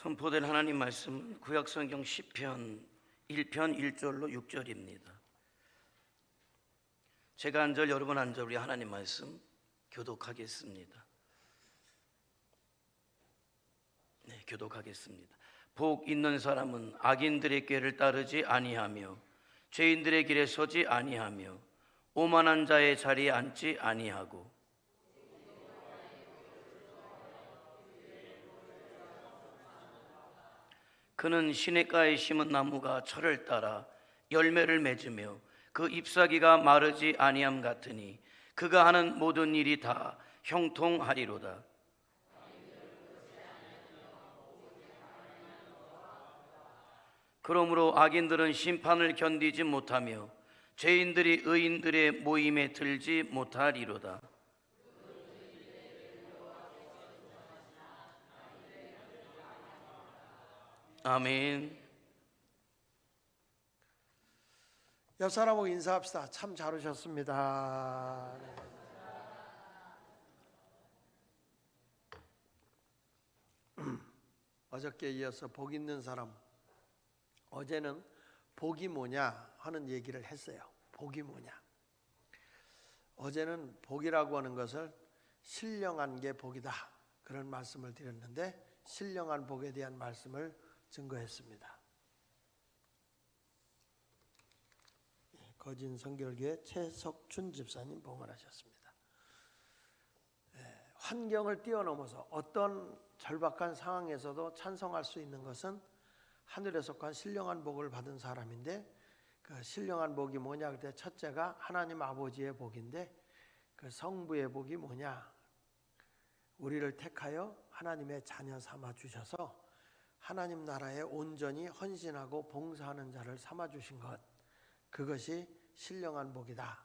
선포된 하나님 말씀은 구약성경 시편 1편 1절로 6절입니다. 제가 한 절, 여러분 한 절, 우리 하나님 말씀 교독하겠습니다. 교독하겠습니다. 복 있는 사람은 악인들의 꾀를 따르지 아니하며 죄인들의 길에 서지 아니하며 오만한 자의 자리에 앉지 아니하고 그는 시냇가에 심은 나무가 철을 따라 열매를 맺으며 그 잎사귀가 마르지 아니함 같으니 그가 하는 모든 일이 다 형통하리로다. 그러므로 악인들은 심판을 견디지 못하며 죄인들이 의인들의 모임에 들지 못하리로다. 아멘. 옆 사람하고 인사합시다. 참 잘 오셨습니다. 어저께 이어서 복 있는 사람, 어제는 복이 뭐냐 하는 얘기를 했어요. 복이 뭐냐. 어제는 복이라고 하는 것을 신령한 게 복이다, 그런 말씀을 드렸는데, 신령한 복에 대한 말씀을 증거했습니다. 거진 성결교회 최석춘 집사님 봉헌하셨습니다. 환경을 뛰어넘어서 어떤 절박한 상황에서도 찬송할 수 있는 것은 하늘에 속한 신령한 복을 받은 사람인데, 그 신령한 복이 뭐냐 그때 첫째가 하나님 아버지의 복인데, 그 성부의 복이 뭐냐, 우리를 택하여 하나님의 자녀 삼아 주셔서 하나님 나라에 온전히 헌신하고 봉사하는 자를 삼아 주신 것, 그것이 신령한 복이다.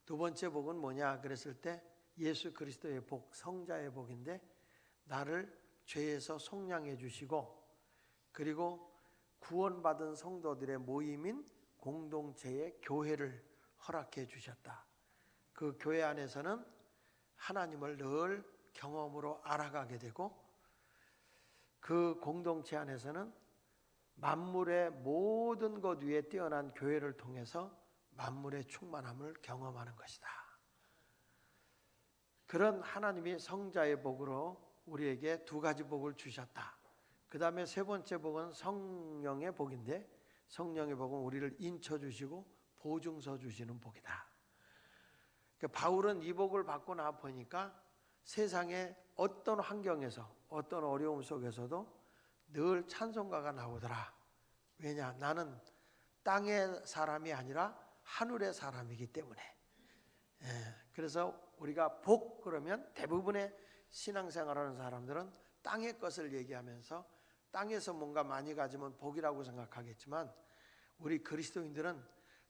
두 번째 복은 뭐냐 그랬을 때 예수 그리스도의 복, 성자의 복인데, 나를 죄에서 속량해 주시고 그리고 구원받은 성도들의 모임인 공동체의 교회를 허락해 주셨다. 그 교회 안에서는 하나님을 늘 경험으로 알아가게 되고, 그 공동체 안에서는 만물의 모든 것 위에 뛰어난 교회를 통해서 만물의 충만함을 경험하는 것이다. 그런 하나님이 성자의 복으로 우리에게 두 가지 복을 주셨다. 그 다음에 세 번째 복은 성령의 복인데, 성령의 복은 우리를 인쳐주시고 보증서 주시는 복이다. 그러니까 바울은 이 복을 받고 나 보니까 세상의 어떤 환경에서 어떤 어려움 속에서도 늘 찬송가가 나오더라. 왜냐? 나는 땅의 사람이 아니라 하늘의 사람이기 때문에. 그래서 우리가 복 그러면 대부분의 신앙생활하는 사람들은 땅의 것을 얘기하면서 땅에서 뭔가 많이 가지면 복이라고 생각하겠지만, 우리 그리스도인들은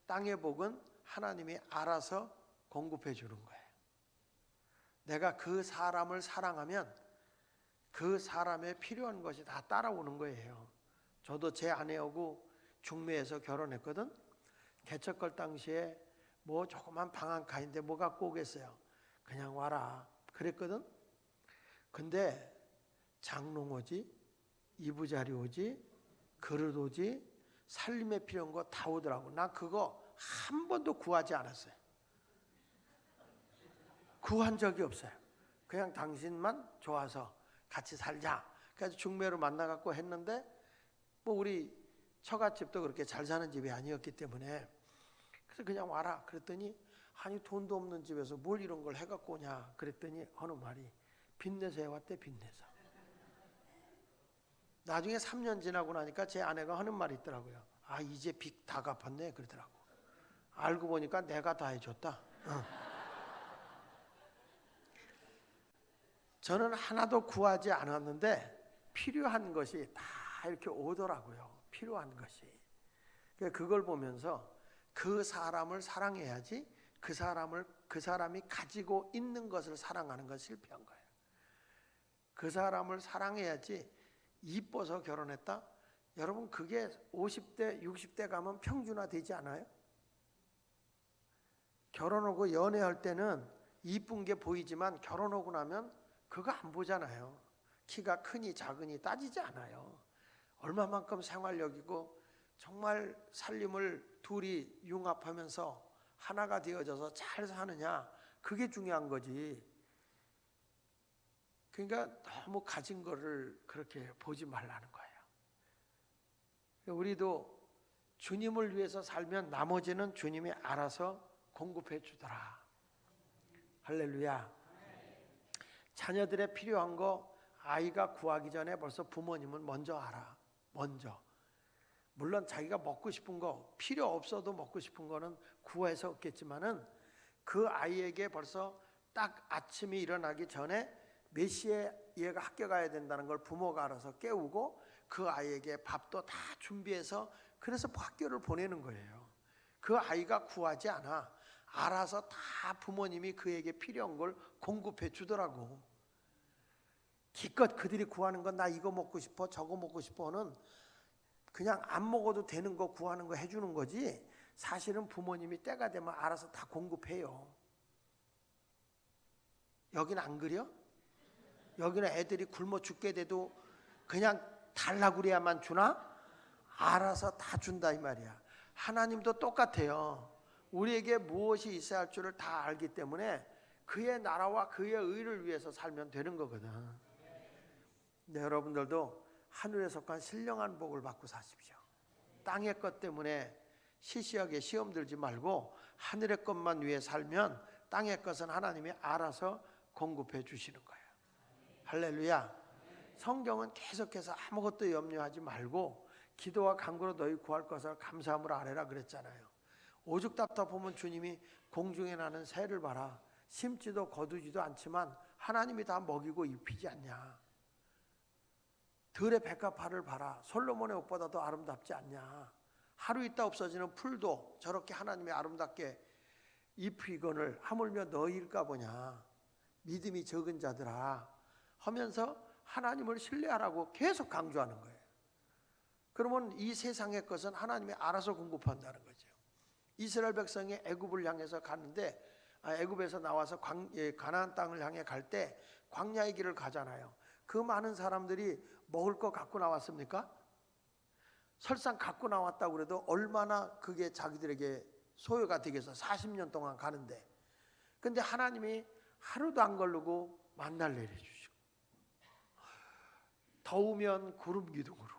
땅의 복은 하나님이 알아서 공급해 주는 거예요. 내가 그 사람을 사랑하면 그 사람의 필요한 것이 다 따라오는 거예요. 저도 제 아내하고 중매에서 결혼했거든. 개척할 당시에 뭐 조그만 방 한 칸인데 뭐 갖고 오겠어요. 그냥 와라 그랬거든. 근데 장롱 오지, 이부자리 오지, 그릇 오지, 살림에 필요한 거 다 오더라고. 나 그거 한 번도 구하지 않았어요. 구한 적이 없어요. 그냥 당신만 좋아서 같이 살자. 그래서 중매로 만나갖고 했는데, 뭐 우리 처갓집도 그렇게 잘 사는 집이 아니었기 때문에, 그래서 그냥 와라 그랬더니, 아니 돈도 없는 집에서 뭘 이런 걸 해갖고 오냐 그랬더니 어느 말이 빚내서 해왔대. 빚내서. 나중에 3년 지나고 나니까 제 아내가 하는 말이 있더라고요. 아, 이제 빚 다 갚았네 그러더라고. 알고 보니까 내가 다 해줬다. 저는 하나도 구하지 않았는데 필요한 것이 다 이렇게 오더라고요. 필요한 것이. 그걸 보면서 그 사람을 사랑해야지, 그 사람이 가지고 있는 것을 사랑하는 건 실패한 거예요. 그 사람을 사랑해야지. 이뻐서 결혼했다? 여러분, 그게 50대, 60대 가면 평준화되지 않아요? 결혼하고 연애할 때는 이쁜 게 보이지만 결혼하고 나면 그거 안 보잖아요. 키가 크니 작으니 따지지 않아요. 얼마만큼 생활력이고 정말 살림을 둘이 융합하면서 하나가 되어져서 잘 사느냐, 그게 중요한 거지. 그러니까 너무 가진 거를 그렇게 보지 말라는 거예요. 우리도 주님을 위해서 살면 나머지는 주님이 알아서 공급해 주더라. 할렐루야. 자녀들의 필요한 거 아이가 구하기 전에 벌써 부모님은 먼저 알아. 먼저. 물론 자기가 먹고 싶은 거, 필요 없어도 먹고 싶은 거는 구해서 얻겠지만은 그 아이에게 벌써 딱 아침이 일어나기 전에 몇 시에 얘가 학교 가야 된다는 걸 부모가 알아서 깨우고 그 아이에게 밥도 다 준비해서 그래서 학교를 보내는 거예요. 그 아이가 구하지 않아. 알아서 다 부모님이 그에게 필요한 걸 공급해 주더라고. 기껏 그들이 구하는 건 나 이거 먹고 싶어 저거 먹고 싶어는 그냥 안 먹어도 되는 거 구하는 거 해주는 거지, 사실은 부모님이 때가 되면 알아서 다 공급해요. 여기는 안 그려? 여기는 애들이 굶어 죽게 돼도 그냥 달라고 그래야만 주나? 알아서 다 준다 이 말이야. 하나님도 똑같아요. 우리에게 무엇이 있어야 할 줄을 다 알기 때문에 그의 나라와 그의 의를 위해서 살면 되는 거거든. 네, 여러분들도 하늘에 속한 신령한 복을 받고 사십시오. 땅의 것 때문에 시시하게 시험 들지 말고 하늘의 것만 위해 살면 땅의 것은 하나님이 알아서 공급해 주시는 거예요. 할렐루야. 성경은 계속해서 아무것도 염려하지 말고 기도와 간구로 너희 구할 것을 감사함으로 아뢰라 그랬잖아요. 오죽 답답하면 주님이 공중에 나는 새를 봐라. 심지도 거두지도 않지만 하나님이 다 먹이고 입히지 않냐. 들의 백합화를 봐라. 솔로몬의 옷보다 더 아름답지 않냐. 하루 있다 없어지는 풀도 저렇게 하나님이 아름답게 입히거늘 하물며 너희일까 보냐. 믿음이 적은 자들아 하면서 하나님을 신뢰하라고 계속 강조하는 거예요. 그러면 이 세상의 것은 하나님이 알아서 공급한다는 거죠. 이스라엘 백성이 애굽을 향해서 가는데 애굽에서 나와서 가나안 땅을 향해 갈 때 광야의 길을 가잖아요. 그 많은 사람들이 먹을 거 갖고 나왔습니까? 설상 갖고 나왔다고 그래도 얼마나 그게 자기들에게 소요가 되겠어. 40년 동안 가는데. 근데 하나님이 하루도 안 걸르고 만나를 내려주시고 더우면 구름 기둥으로,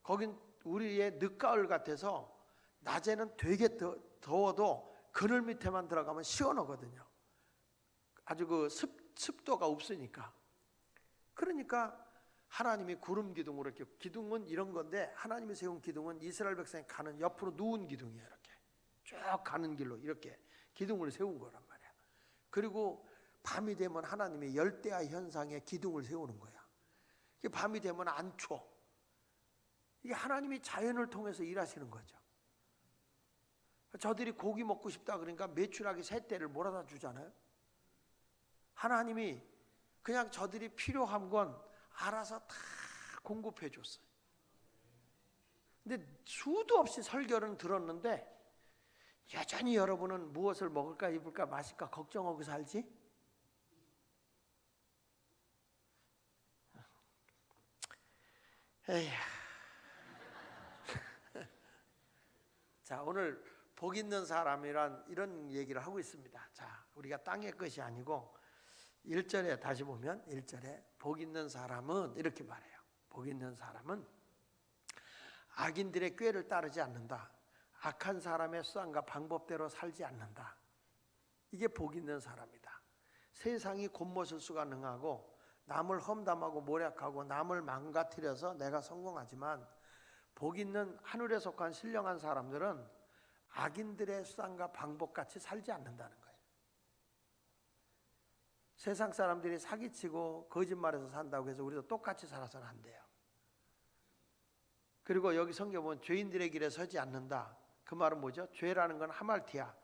거긴 우리의 늦가을 같아서 낮에는 되게 더워도 그늘 밑에만 들어가면 시원하거든요. 아주 그 습도가 없으니까. 그러니까 하나님이 구름 기둥으로, 이렇게 기둥은 이런 건데 하나님이 세운 기둥은 이스라엘 백성이 가는 옆으로 누운 기둥이에요. 이렇게 쭉 가는 길로 이렇게 기둥을 세운 거란 말이야. 그리고 밤이 되면 하나님이 열대야 현상의 기둥을 세우는 거야. 밤이 되면 안 추워. 이게 하나님이 자연을 통해서 일하시는 거죠. 저들이 고기 먹고 싶다 그러니까 메추라기 새 떼를 몰아다 주잖아요. 하나님이 그냥 저들이 필요한 건 알아서 다 공급해 줬어요. 근데 수도 없이 설교는 들었는데 여전히 여러분은 무엇을 먹을까 입을까 마실까 걱정하고 살지? 에휴. 자, 오늘 복 있는 사람이란 이런 얘기를 하고 있습니다. 자, 우리가 땅의 것이 아니고 1절에 다시 보면 1절에 복 있는 사람은 이렇게 말해요. 복 있는 사람은 악인들의 꾀를 따르지 않는다. 악한 사람의 수단과 방법대로 살지 않는다. 이게 복 있는 사람이다. 세상이 곤모술수가 능하고 남을 험담하고 모략하고 남을 망가뜨려서 내가 성공하지만 복 있는 하늘에 속한 신령한 사람들은 악인들의 수단과 방법같이 살지 않는다는 거예요. 세상 사람들이 사기치고 거짓말해서 산다고 해서 우리도 똑같이 살아서는 안 돼요. 그리고 여기 성경 보면 죄인들의 길에 서지 않는다. 그 말은 뭐죠? 죄라는 건 하말티야.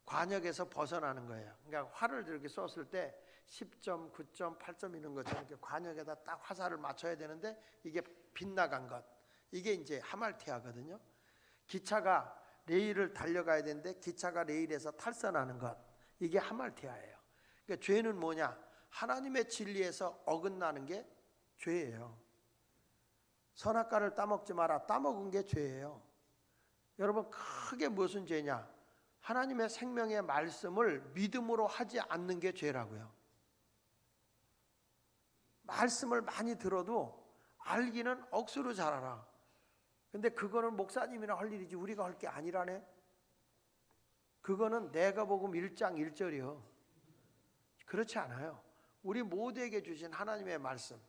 관역에서 벗어나는 거예요. 그러니까 활을 이렇게 쏘았을 때 10점, 9점, 8점 이런 것처럼 이렇게 관역에다 딱 화살을 맞춰야 되는데 이게 빗나간 것. 이게 이제 하말티아거든요. 기차가 레일을 달려가야 되는데 기차가 레일에서 탈선하는 것. 이게 하말티아예요. 그러니까 죄는 뭐냐? 하나님의 진리에서 어긋나는 게 죄예요. 선악과를 따먹지 마라. 따먹은 게 죄예요. 여러분, 크게 무슨 죄냐? 하나님의 생명의 말씀을 믿음으로 하지 않는 게 죄라고요. 말씀을 많이 들어도 알기는 억수로 잘 알아. 근데 그거는 목사님이나 할 일이지 우리가 할 게 아니라네. 그거는 내가 복음 1장 1절이요. 그렇지 않아요. 우리 모두에게 주신 하나님의 말씀.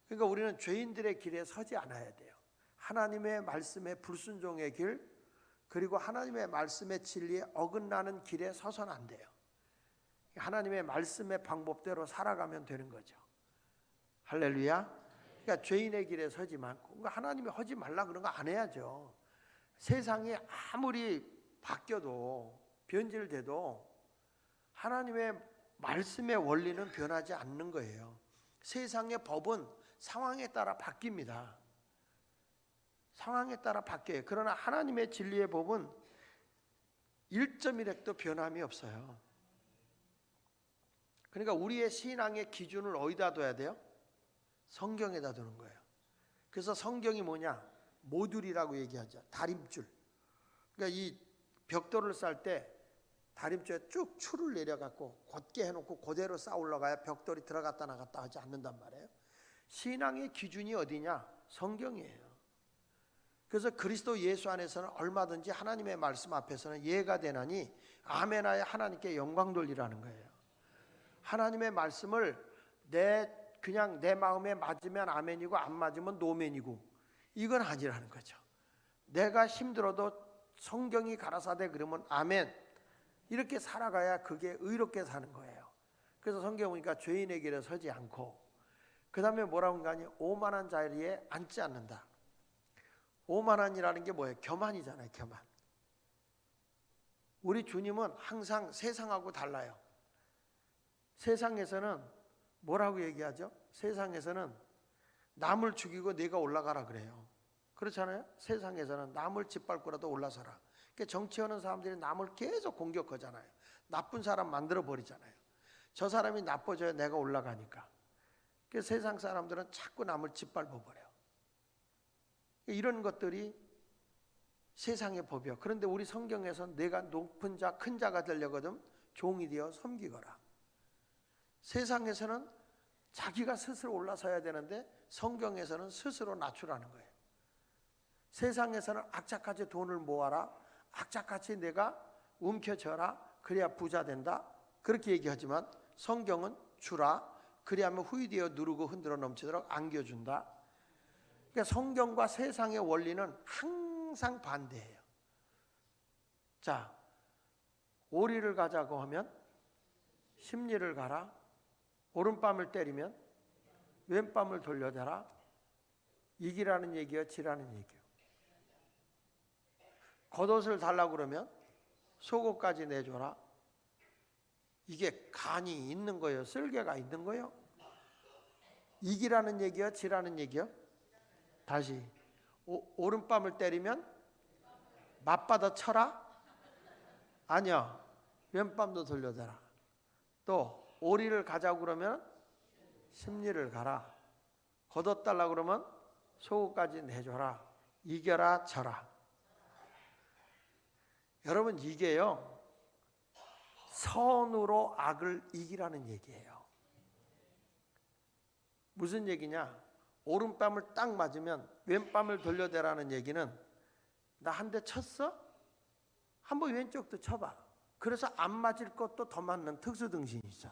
그러니까 우리는 죄인들의 길에 서지 않아야 돼요. 하나님의 말씀의 불순종의 길, 그리고 하나님의 말씀의 진리에 어긋나는 길에 서서는 안 돼요. 하나님의 말씀의 방법대로 살아가면 되는 거죠. 할렐루야. 그러니까 죄인의 길에 서지 말고, 하나님이 하지 말라 그런 거 안 해야죠. 세상이 아무리 바뀌어도 변질돼도 하나님의 말씀의 원리는 변하지 않는 거예요. 세상의 법은 상황에 따라 바뀝니다. 상황에 따라 바뀌어요. 그러나 하나님의 진리의 법은 1.1획도 변함이 없어요. 그러니까 우리의 신앙의 기준을 어디다 둬야 돼요? 성경에다 두는 거예요. 그래서 성경이 뭐냐? 모듈이라고 얘기하죠. 다림줄. 그러니까 이 벽돌을 쌓을 때 다림줄에 쭉 줄을 내려갖고 곧게 해놓고 그대로 쌓아 올라가야 벽돌이 들어갔다 나갔다 하지 않는단 말이에요. 신앙의 기준이 어디냐? 성경이에요. 그래서 그리스도 예수 안에서는 얼마든지 하나님의 말씀 앞에서는 예가 되나니 아멘하여 하나님께 영광 돌리라는 거예요. 하나님의 말씀을 그냥 내 마음에 맞으면 아멘이고 안 맞으면 노멘이고 이건 아니라는 거죠. 내가 힘들어도 성경이 가라사대 그러면 아멘 이렇게 살아가야 그게 의롭게 사는 거예요. 그래서 성경 보니까 죄인의 길에 서지 않고 그 다음에 뭐라고 하니 오만한 자리에 앉지 않는다. 오만한이라는 게 뭐예요? 교만이잖아요. 교만. 우리 주님은 항상 세상하고 달라요. 세상에서는 뭐라고 얘기하죠? 세상에서는 남을 죽이고 네가 올라가라 그래요. 그렇잖아요? 세상에서는 남을 짓밟고라도 올라서라. 그러니까 정치하는 사람들이 남을 계속 공격하잖아요. 나쁜 사람 만들어 버리잖아요. 저 사람이 나빠져야 내가 올라가니까. 그래서 세상 사람들은 자꾸 남을 짓밟아 버려요. 이런 것들이 세상의 법이요. 그런데 우리 성경에서는 내가 높은 자, 큰 자가 되려거든 종이 되어 섬기거라. 세상에서는 자기가 스스로 올라서야 되는데 성경에서는 스스로 낮추라는 거예요. 세상에서는 악착같이 돈을 모아라. 악착같이 내가 움켜져라. 그래야 부자 된다. 그렇게 얘기하지만 성경은 주라. 그리하면 후이되어 누르고 흔들어 넘치도록 안겨준다. 그러니까 성경과 세상의 원리는 항상 반대예요. 자, 오리를 가자고 하면 십리를 가라. 오른밤을 때리면 왼밤을 돌려대라. 이기라는 얘기요, 지라는 얘기요. 겉옷을 달라고 그러면 속옷까지 내줘라. 이게 간이 있는 거예요, 쓸개가 있는 거예요? 이기라는 얘기요, 지라는 얘기요? 다시 오른밤을 때리면 맞받아 쳐라? 아니요, 왼밤도 돌려대라. 또 오리를 가자고 그러면 십리를 가라. 겉옷 달라고 그러면 속옷까지 내줘라. 이겨라 져라. 여러분, 이게요 선으로 악을 이기라는 얘기예요. 무슨 얘기냐? 오른밤을 딱 맞으면 왼밤을 돌려대라는 얘기는 나 한 대 쳤어? 한번 왼쪽도 쳐봐. 그래서 안 맞을 것도 더 맞는 특수등신이 있어.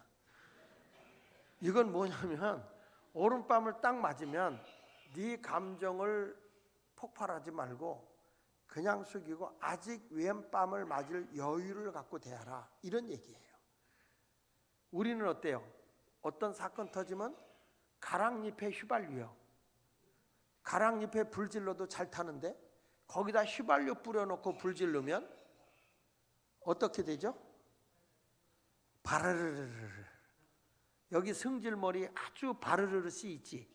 이건 뭐냐면 오른밤을 딱 맞으면 네 감정을 폭발하지 말고 그냥 숙이고 아직 왼밤을 맞을 여유를 갖고 대하라. 이런 얘기예요. 우리는 어때요? 어떤 사건 터지면 가랑잎에 휘발유요. 가랑잎에 불질러도 잘 타는데 거기다 휘발유 뿌려놓고 불질르면 어떻게 되죠? 바르르르르. 여기 승질머리 아주 바르르르 씌있지.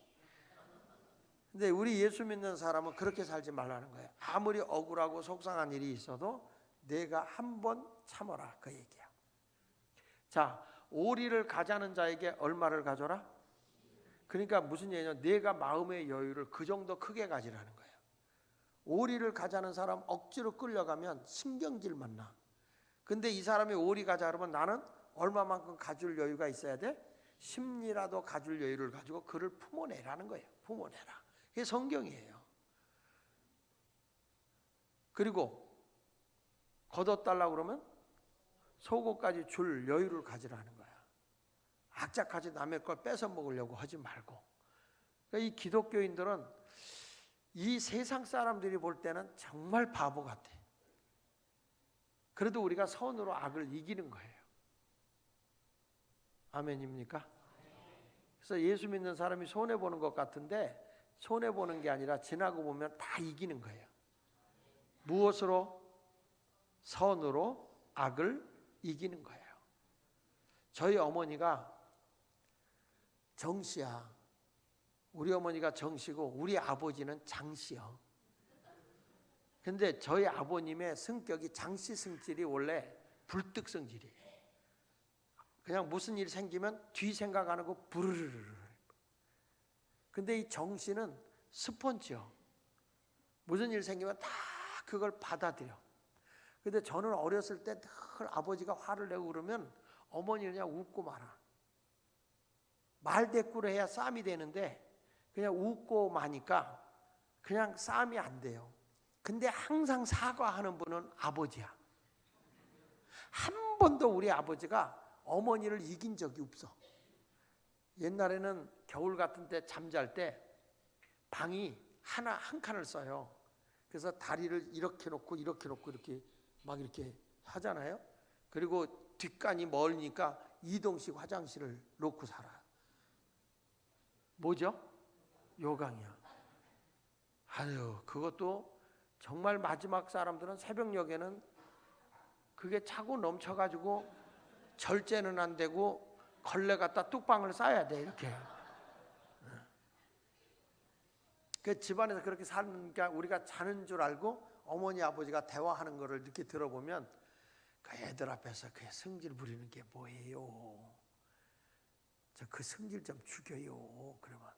근데 우리 예수 믿는 사람은 그렇게 살지 말라는 거예요. 아무리 억울하고 속상한 일이 있어도 내가 한번 참아라, 그 얘기야. 자, 오리를 가자는 자에게 얼마를 가져라? 그러니까 무슨 얘기냐? 내가 마음의 여유를 그 정도 크게 가지라는 거예요. 오리를 가자는 사람 억지로 끌려가면 신경질 만나. 근데 이 사람이 오리 가자 그러면 나는 얼마만큼 가줄 여유가 있어야 돼? 10리라도 가줄 여유를 가지고 그를 품어내라는 거예요. 품어내라. 이게 성경이에요. 그리고 걷어달라고 그러면 속옷까지 줄 여유를 가지라는 거야. 악착같이 남의 걸 뺏어 먹으려고 하지 말고. 그러니까 이 기독교인들은 이 세상 사람들이 볼 때는 정말 바보 같아. 그래도 우리가 선으로 악을 이기는 거예요. 아멘입니까? 그래서 예수 믿는 사람이 손해보는 것 같은데 손해보는 게 아니라 지나고 보면 다 이기는 거예요. 무엇으로? 선으로 악을 이기는 거예요. 저희 어머니가 정씨야. 우리 어머니가 정씨고 우리 아버지는 장씨요. 근데 저희 아버님의 성격이 장씨 성질이 원래 불뚝 성질이에요. 그냥 무슨 일 생기면 뒤 생각 안 하고 부르르르. 근데 이 정씨는 스펀지요. 무슨 일 생기면 다 그걸 받아들여. 근데 저는 어렸을 때 늘 아버지가 화를 내고 그러면 어머니는 그냥 웃고 말아. 말대꾸를 해야 싸움이 되는데 그냥 웃고 마니까 그냥 싸움이 안 돼요. 근데 항상 사과하는 분은 아버지야. 한 번도 우리 아버지가 어머니를 이긴 적이 없어. 옛날에는 겨울 같은 때 잠잘 때 방이 한 칸을 써요. 그래서 다리를 이렇게 놓고 이렇게 막 이렇게 하잖아요. 그리고 뒷간이 멀으니까 이동식 화장실을 놓고 살아. 뭐죠? 요강이야. 아유, 그것도 정말 마지막 사람들은 새벽녘에는 그게 차고 넘쳐가지고 절제는 안 되고 걸레 갖다 뚝방을 싸야 돼 이렇게. 그 집안에서 그렇게 사니까 우리가 자는 줄 알고 어머니 아버지가 대화하는 거를 이렇게 들어보면 그 애들 앞에서 그 성질 부리는 게 뭐예요? 저 그 성질 좀 죽여요. 그러면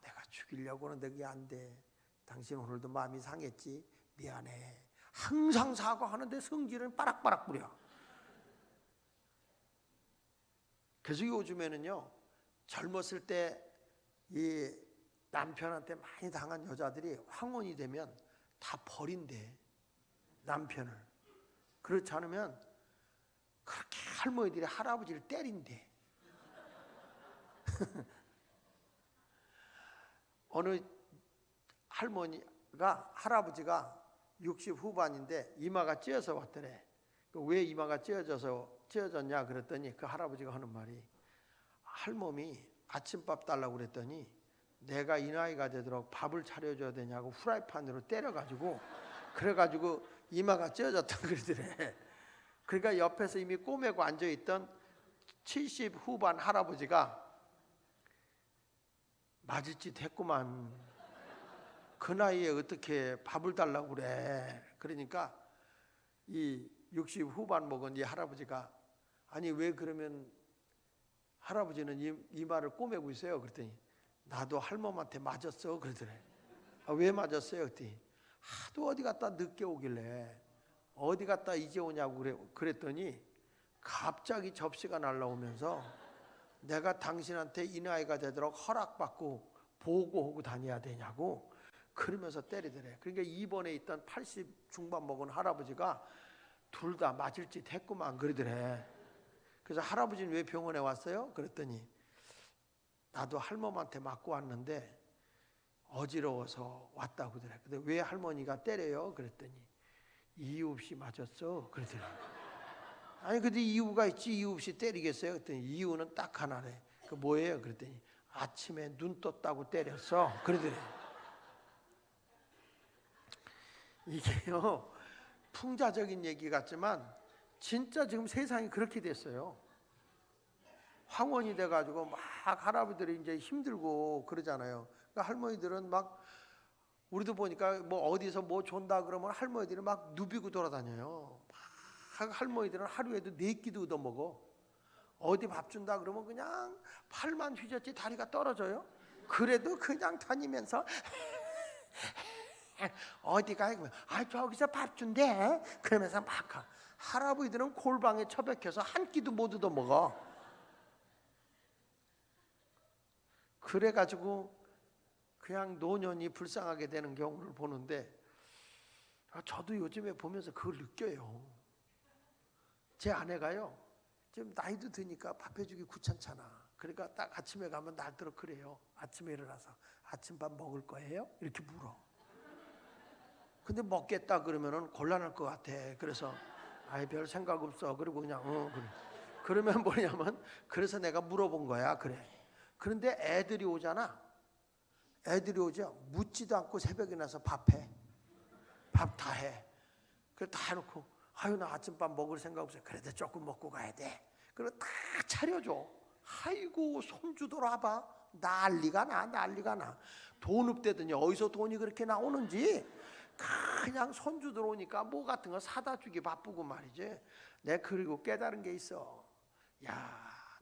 내가 죽이려고 하는데 그게 안 돼. 당신 오늘도 마음이 상했지? 미안해. 항상 사과하는데 성질은 빠락빠락 부려. 그래서 요즘에는요, 젊었을 때 이 남편한테 많이 당한 여자들이 황혼이 되면 다 버린대, 남편을. 그렇지 않으면 그렇게 할머니들이 할아버지를 때린대. 어느 할아버지가 60 후반인데 이마가 찧어서 왔더래. 왜 이마가 찧어졌냐 그랬더니 그 할아버지가 하는 말이, 할멈이 아침밥 달라고 그랬더니 내가 이 나이가 되도록 밥을 차려줘야 되냐고 후라이팬으로 때려가지고 그래가지고 이마가 찧어졌다 그러더래. 그러니까 옆에서 이미 꼬매고 앉아있던 70 후반 할아버지가 맞을 짓 했구만. 그 나이에 어떻게 밥을 달라고 그래. 그러니까 이 60 후반 먹은 이 할아버지가, 아니 왜 그러면 할아버지는 이마를 꼬매고 있어요? 그랬더니 나도 할멈한테 맞았어 그러더래. 왜 맞았어요? 그랬더니 하도 어디 갔다 늦게 오길래 어디 갔다 이제 오냐고 그랬더니 갑자기 접시가 날라오면서 내가 당신한테 이 나이가 되도록 허락받고 보고하고 다녀야 되냐고 그러면서 때리더래. 그러니까 입원에 있던 80 중반 먹은 할아버지가 둘 다 맞을 짓 했구만 그러더래. 그래서 할아버지는 왜 병원에 왔어요? 그랬더니 나도 할머니한테 맞고 왔는데 어지러워서 왔다고 그러더래. 근데 왜 할머니가 때려요? 그랬더니 이유 없이 맞았어 그러더래. 아니 근데 이유가 있지, 이유 없이 때리겠어요? 그랬더니 이유는 딱 하나래. 그 뭐예요? 그랬더니 아침에 눈 떴다고 때렸어 그러더래. 이게요 풍자적인 얘기 같지만 진짜 지금 세상이 그렇게 됐어요. 황혼이 돼가지고 막 할아버지들이 이제 힘들고 그러잖아요. 그러니까 할머니들은 막, 우리도 보니까 뭐 어디서 뭐 존다 그러면 할머니들이 막 누비고 돌아다녀요. 막 할머니들은 하루에도 4끼도 얻어먹어. 어디 밥 준다 그러면 그냥 팔만 휘젓지 다리가 떨어져요. 그래도 그냥 다니면서 어디 가요? 저기서 밥 준대. 그러면서 막 가. 할아버지들은 골방에 처박혀서 한 끼도 못 얻어 먹어. 그래가지고 그냥 노년이 불쌍하게 되는 경우를 보는데, 저도 요즘에 보면서 그걸 느껴요. 제 아내가요, 지금 나이도 드니까 밥 해주기 귀찮잖아. 그러니까 딱 아침에 가면 날들어 그래요. 아침에 일어나서 아침밥 먹을 거예요? 이렇게 물어. 근데 먹겠다 그러면은 곤란할 것 같아. 그래서 별 생각 없어. 그리고 그냥 그래. 그러면 뭐냐면, 그래서 내가 물어본 거야. 그래. 그런데 애들이 오잖아. 애들이 오죠. 묻지도 않고 새벽에 나서 밥해. 밥 다 해. 그래 다 해놓고, 나 아침밥 먹을 생각 없어요. 그래도 조금 먹고 가야 돼. 그리고 다 차려줘. 아이고, 손주들 와봐. 난리가 나. 돈 없대더니 어디서 돈이 그렇게 나오는지. 그냥 손주들 오니까 뭐 같은 거 사다 주기 바쁘고 말이지. 내가 그리고 깨달은 게 있어.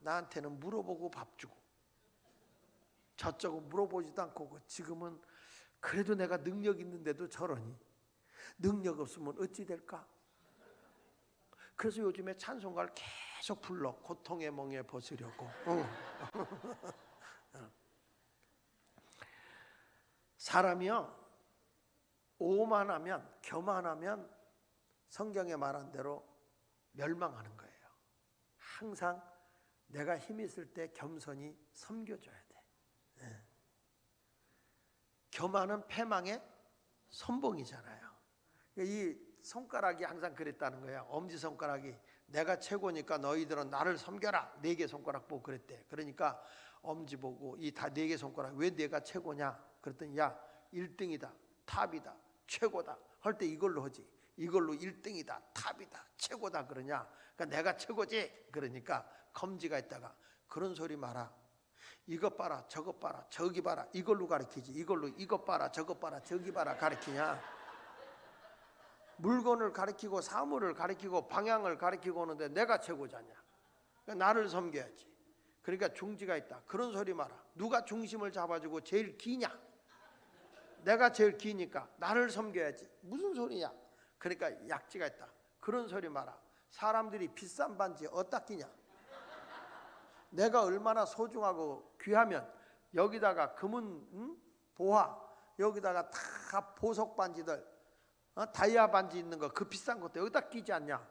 나한테는 물어보고 밥 주고, 저쪽은 물어보지도 않고. 지금은 그래도 내가 능력 있는데도 저러니, 능력 없으면 어찌 될까? 그래서 요즘에 찬송가를 계속 불러. 고통의 멍에 벗으려고. 사람이요, 오만하면, 교만하면 성경에 말한 대로 멸망하는 거예요. 항상 내가 힘 있을 때 겸손히 섬겨줘야 돼. 교만은 패망의 선봉이잖아요. 이 손가락이 항상 그랬다는 거야. 엄지손가락이 내가 최고니까 너희들은 나를 섬겨라. 4개 손가락 보고 그랬대. 그러니까 엄지 보고 이 다 4개 손가락, 왜 내가 최고냐? 그랬더니 1등이다, 탑이다, 최고다 할 때 이걸로 하지. 이걸로 1등이다, 탑이다, 최고다 그러냐? 그러니까 내가 최고지. 그러니까 검지가 있다가 그런 소리 마라. 이것 봐라, 저것 봐라, 저기 봐라. 이걸로 가르치지. 이걸로 이것 봐라, 저것 봐라, 저기 봐라 가르치냐? 물건을 가리키고 사물을 가리키고 방향을 가리키고 오는데 내가 최고자냐? 그러니까 나를 섬겨야지. 그러니까 중지가 있다. 그런 소리 마라. 누가 중심을 잡아주고 제일 기냐? 내가 제일 기니까 나를 섬겨야지. 무슨 소리냐? 그러니까 약지가 있다. 그런 소리 마라. 사람들이 비싼 반지 어디다 끼냐? 내가 얼마나 소중하고 귀하면 여기다가 금은 보화, 여기다가 다 보석 반지들, 다이아 반지 있는 거, 그 비싼 것도 여기다 끼지 않냐?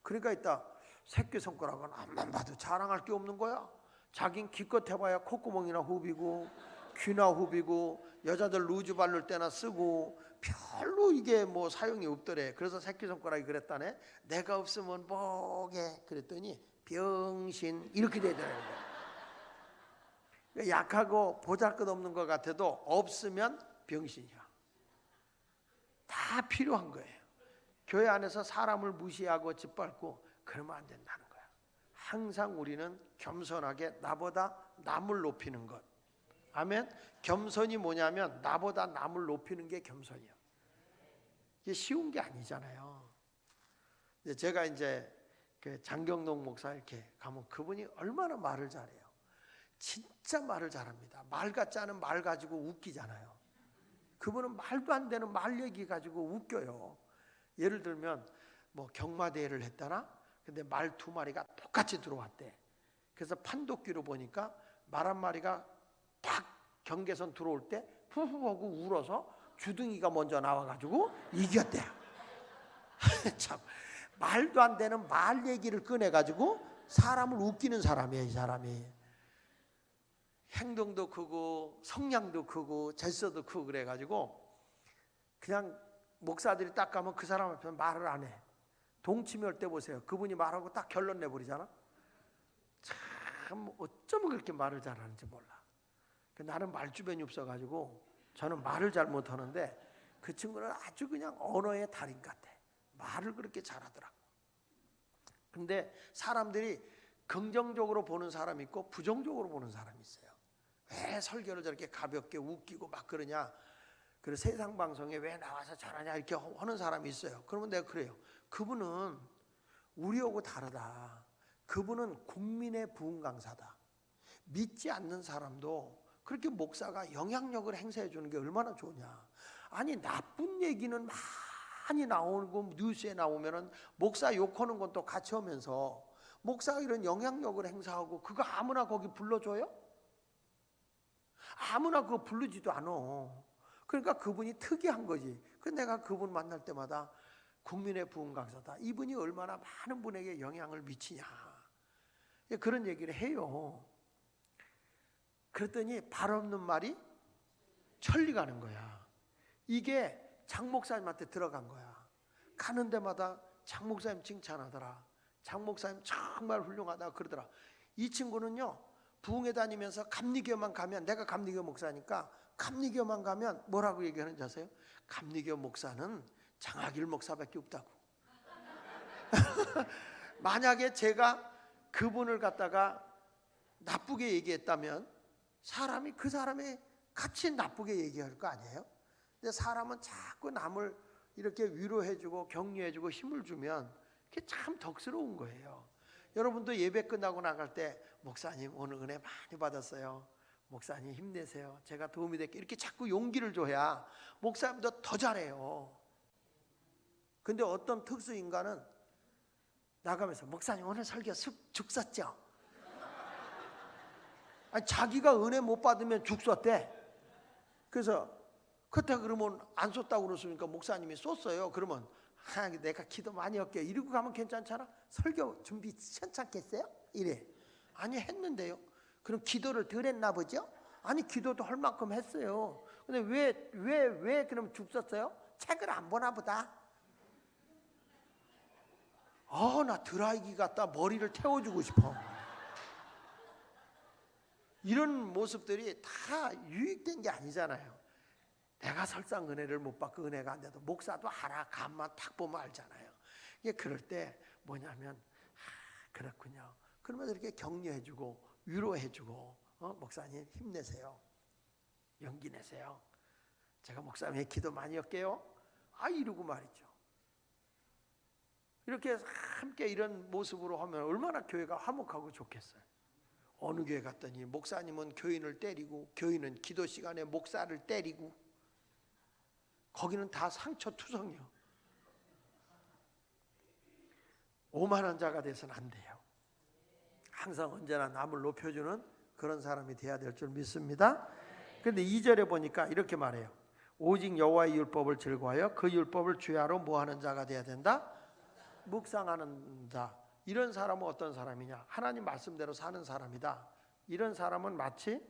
그러니까 있다. 새끼손가락은 앞만 봐도 자랑할 게 없는 거야. 자긴 기껏 해봐야 콧구멍이나 후비고 귀나 후비고 여자들 루즈 바를 때나 쓰고 별로 이게 뭐 사용이 없더래. 그래서 새끼손가락이 그랬다네. 내가 없으면 뭐게 그랬더니 병신 이렇게 되더라고요. 약하고 보잘것없는 것 같아도 없으면 병신이야. 다 필요한 거예요. 교회 안에서 사람을 무시하고 짓밟고 그러면 안 된다는 거야. 항상 우리는 겸손하게 나보다 남을 높이는 것. 아멘. 겸손이 뭐냐면 나보다 남을 높이는 게 겸손이야. 이게 쉬운 게 아니잖아요. 제가 이제 그 장경동 목사 이렇게 가면 그분이 얼마나 말을 잘해요. 진짜 말을 잘합니다. 말 같지 않은 말 가지고 웃기잖아요. 그분은 말도 안 되는 말 얘기 가지고 웃겨요. 예를 들면 뭐 경마대회를 했다나? 근데 말 2마리가 똑같이 들어왔대. 그래서 판독기로 보니까 말 1마리가 딱 경계선 들어올 때 후후 하고 울어서 주둥이가 먼저 나와가지고 이겼대. 참 말도 안 되는 말 얘기를 꺼내가지고 사람을 웃기는 사람이에요. 이 사람이 행동도 크고 성량도 크고 질서도 크고 그래가지고 그냥 목사들이 딱 가면 그 사람 앞에 말을 안 해. 동치미 할 때 보세요. 그분이 말하고 딱 결론 내버리잖아. 참 어쩌면 그렇게 말을 잘하는지 몰라. 나는 말주변이 없어가지고 저는 말을 잘 못하는데 그 친구는 아주 그냥 언어의 달인 같아. 말을 그렇게 잘하더라고. 근데 사람들이 긍정적으로 보는 사람이 있고 부정적으로 보는 사람이 있어요. 왜 설교를 저렇게 가볍게 웃기고 막 그러냐? 그리고 세상 방송에 왜 나와서 잘하냐 이렇게 하는 사람이 있어요. 그러면 내가 그래요. 그분은 우리하고 다르다. 그분은 국민의 부흥 강사다. 믿지 않는 사람도 그렇게 목사가 영향력을 행사해 주는 게 얼마나 좋냐. 아니 나쁜 얘기는 많이 나오고 뉴스에 나오면은 목사 욕하는 건 또 같이 하면서 목사가 이런 영향력을 행사하고 그거 아무나 거기 불러줘요? 아무나 그거 부르지도 않아. 그러니까 그분이 특이한 거지. 그 내가 그분 만날 때마다 국민의 부흥 강사다. 이분이 얼마나 많은 분에게 영향을 미치냐. 그런 얘기를 해요. 그랬더니 발 없는 말이 천리 가는 거야. 이게 장 목사님한테 들어간 거야. 가는 데마다 장 목사님 칭찬하더라. 장 목사님 정말 훌륭하다 그러더라. 이 친구는요, 부흥회 다니면서 감리교만 가면, 내가 감리교 목사니까 감리교만 가면 뭐라고 얘기하는지 아세요? 감리교 목사는 장하길 목사밖에 없다고. 만약에 제가 그분을 갖다가 나쁘게 얘기했다면 사람이 그 사람의 같이 나쁘게 얘기할 거 아니에요? 근데 사람은 자꾸 남을 이렇게 위로해주고 격려해주고 힘을 주면 그게 참 덕스러운 거예요. 여러분도 예배 끝나고 나갈 때 목사님 오늘 은혜 많이 받았어요. 목사님 힘내세요. 제가 도움이 될게 이렇게 자꾸 용기를 줘야 목사님도 더 잘해요. 근데 어떤 특수 인간은 나가면서 목사님 오늘 설교 죽 썼죠? 아니, 자기가 은혜 못 받으면 죽 썼대. 그래서 그때 그러면 안 썼다고 그러니까 목사님이 썼어요. 그러면 내가 기도 많이 할게요. 이러고 가면 괜찮잖아. 설교 준비 괜찮겠어요? 이래. 아니 했는데요. 그럼 기도를 덜 했나 보죠? 아니 기도도 할 만큼 했어요. 근데 왜 그럼 죽 썼어요? 책을 안 보나 보다. 나 드라이기 갖다 머리를 태워주고 싶어. 이런 모습들이 다 유익된 게 아니잖아요. 내가 설상 은혜를 못 받고 은혜가 안 돼도 목사도 알아. 간만 탁 보면 알잖아요. 이게 그럴 때 뭐냐면 그렇군요. 그러면서 이렇게 격려해주고 위로해주고 목사님 힘내세요. 용기 내세요. 제가 목사님의 기도 많이 할게요. 이러고 말이죠. 이렇게 함께 이런 모습으로 하면 얼마나 교회가 화목하고 좋겠어요. 어느 교회 갔더니 목사님은 교인을 때리고 교인은 기도 시간에 목사를 때리고 거기는 다 상처투성이요. 오만한 자가 돼서는 안 돼요. 항상 언제나 남을 높여주는 그런 사람이 돼야 될 줄 믿습니다. 그런데 2절에 보니까 이렇게 말해요. 오직 여호와의 율법을 즐거워하여 그 율법을 주야로 뭐하는 자가 돼야 된다? 묵상하는 자. 이런 사람은 어떤 사람이냐? 하나님 말씀대로 사는 사람이다. 이런 사람은 마치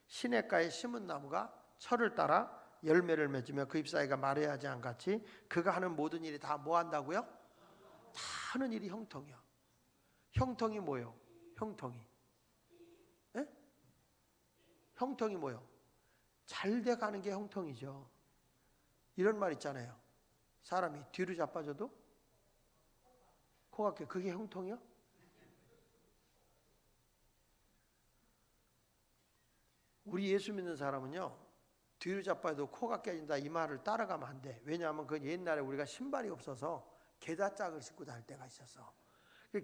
시냇가에 심은 나무가 철을 따라 열매를 맺으며 그 잎사귀가 마르지 하지 않같이 그가 하는 모든 일이 다 뭐 한다고요? 다 하는 일이 형통이야. 형통이 뭐예요? 형통이. 에? 형통이 뭐예요? 잘 돼가는 게 형통이죠. 이런 말 있잖아요. 사람이 뒤로 자빠져도 코가 깨. 그게 형통이요? 우리 예수 믿는 사람은요, 뒤로 자빠져도 코가 깨진다 이 말을 따라가면 안 돼. 왜냐하면 그 옛날에 우리가 신발이 없어서 게다짝을 신고 다닐 때가 있었어.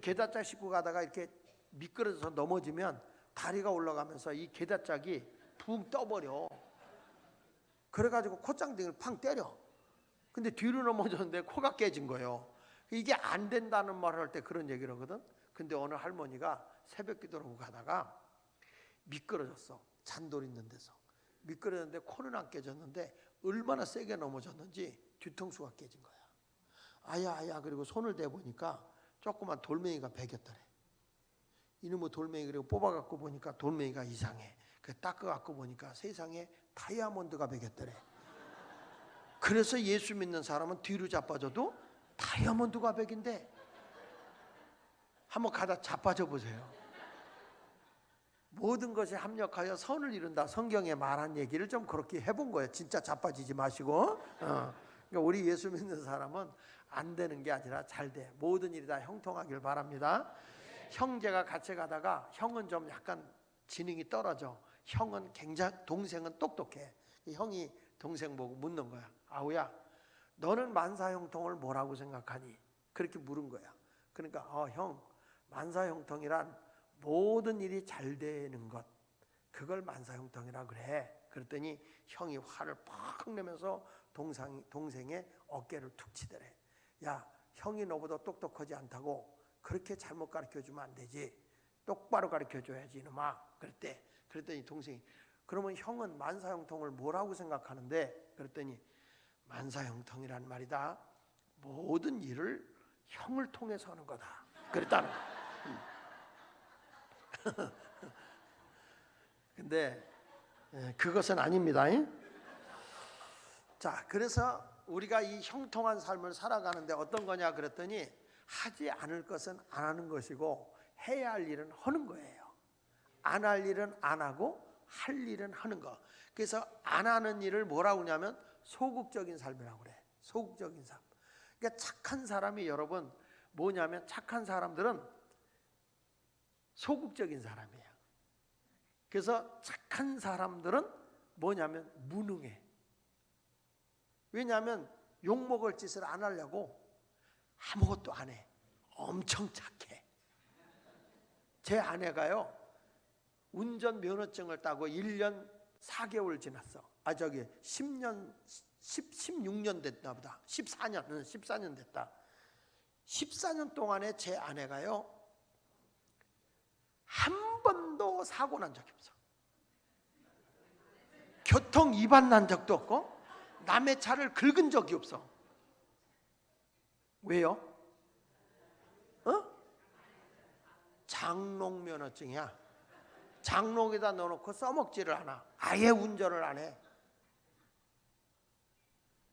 게다짝 신고 가다가 이렇게 미끄러져서 넘어지면 다리가 올라가면서 이 게다짝이 붕 떠버려. 그래가지고 콧장등을 팡 때려. 근데 뒤로 넘어졌는데 코가 깨진 거예요. 이게 안 된다는 말을 할 때 그런 얘기를 하거든. 근데 어느 할머니가 새벽 기도하고 가다가 미끄러졌어. 잔돌 있는 데서. 미끄러졌는데 코는 안 깨졌는데 얼마나 세게 넘어졌는지 뒤통수가 깨진 거야. 아야 그리고 손을 대보니까 조그만 돌멩이가 베겼더래. 이놈의 돌멩이 그리고 뽑아갖고 보니까 돌멩이가 이상해. 그 닦아갖고 보니까 세상에 다이아몬드가 베겼더래. 그래서 예수 믿는 사람은 뒤로 자빠져도 다이아몬드가 백인데 한번 가다 자빠져 보세요. 모든 것이 합력하여 선을 이룬다. 성경에 말한 얘기를 좀 그렇게 해본 거예요. 진짜 자빠지지 마시고. 그러니까 우리 예수 믿는 사람은 안 되는 게 아니라 잘 돼. 모든 일이 다 형통하길 바랍니다. 형제가 같이 가다가 형은 좀 약간 지능이 떨어져. 형은 동생은 똑똑해. 형이 동생 보고 묻는 거야. 아우야, 너는 만사형통을 뭐라고 생각하니? 그렇게 물은 거야. 그러니까 형, 만사형통이란 모든 일이 잘 되는 것, 그걸 만사형통이라 그래. 그랬더니 형이 화를 팍 내면서 동생의 어깨를 툭 치더래. 야, 형이 너보다 똑똑하지 않다고 그렇게 잘못 가르쳐주면 안 되지. 똑바로 가르쳐줘야지 이놈아. 그랬더니 동생이, 그러면 형은 만사형통을 뭐라고 생각하는데? 그랬더니 만사형통이란 말이다, 모든 일을 형을 통해서 하는 거다. 그랬다는 거야. 근데 그것은 아닙니다. 자, 그래서 우리가 이 형통한 삶을 살아가는데 어떤 거냐 그랬더니 하지 않을 것은 안 하는 것이고 해야 할 일은 하는 거예요. 안 할 일은 안 하고 할 일은 하는 거. 그래서 안 하는 일을 뭐라고 하냐면 소극적인 삶이라고 그래. 소극적인 삶. 그러니까 착한 사람이 여러분 뭐냐면, 착한 사람들은 소극적인 사람이에요. 그래서 착한 사람들은 뭐냐면 무능해. 왜냐하면 욕먹을 짓을 안 하려고 아무것도 안 해. 엄청 착해. 제 아내가요, 운전면허증을 따고 1년 4개월 지났어. 16년 됐나 보다. 14년 됐다. 14년 동안에 제 아내가요, 한 번도 사고 난 적이 없어. 교통 위반 난 적도 없고 남의 차를 긁은 적이 없어. 왜요? 장롱 면허증이야. 장롱에다 넣어놓고 써먹지를 않아. 아예 운전을 안 해.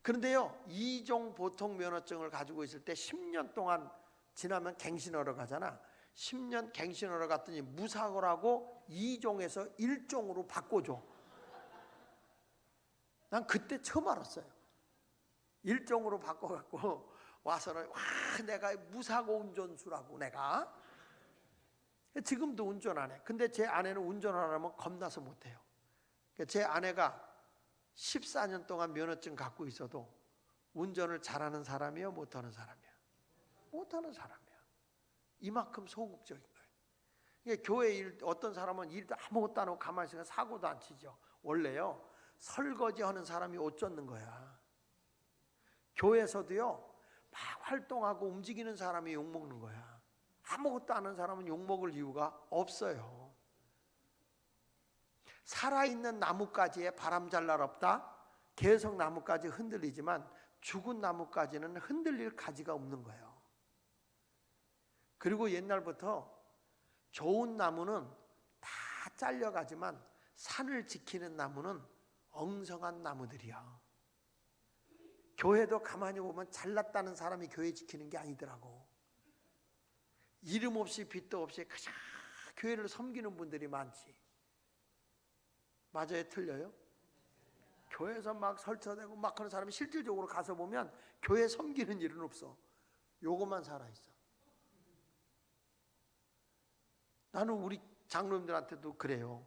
그런데요, 2종 보통 면허증을 가지고 있을 때 10년 동안 지나면 갱신하러 가잖아. 10년 갱신하러 갔더니 무사고라고 2종에서 1종으로 바꿔줘. 난 그때 처음 알았어요. 1종으로 바꿔갖고 와서는 와, 내가 무사고 운전수라고 내가. 지금도 운전 안 해. 근데 제 아내는 운전을 하려면 겁나서 못해요. 제 아내가 14년 동안 면허증 갖고 있어도 운전을 잘하는 사람이요, 못하는 사람이야? 못하는 사람이야. 이만큼 소극적인 거예요. 그러니까 교회 일, 어떤 사람은 일도 아무것도 안 하고 가만히 있으니까 사고도 안 치죠. 원래요, 설거지 하는 사람이 옷 젖는 거야. 교회에서도요, 막 활동하고 움직이는 사람이 욕먹는 거야. 아무것도 안 하는 사람은 욕먹을 이유가 없어요. 살아있는 나뭇가지에 바람 잘 날 없다. 계속 나뭇가지 흔들리지만 죽은 나뭇가지는 흔들릴 가지가 없는 거예요. 그리고 옛날부터 좋은 나무는 다 잘려가지만 산을 지키는 나무는 엉성한 나무들이야. 교회도 가만히 보면 잘났다는 사람이 교회 지키는 게 아니더라고. 이름 없이 빚도 없이 그냥 교회를 섬기는 분들이 많지. 맞아요, 틀려요? 교회에서 막 설쳐대고 막 그런 사람이 실질적으로 가서 보면 교회 섬기는 일은 없어. 요것만 살아있어. 나는 우리 장로님들한테도 그래요.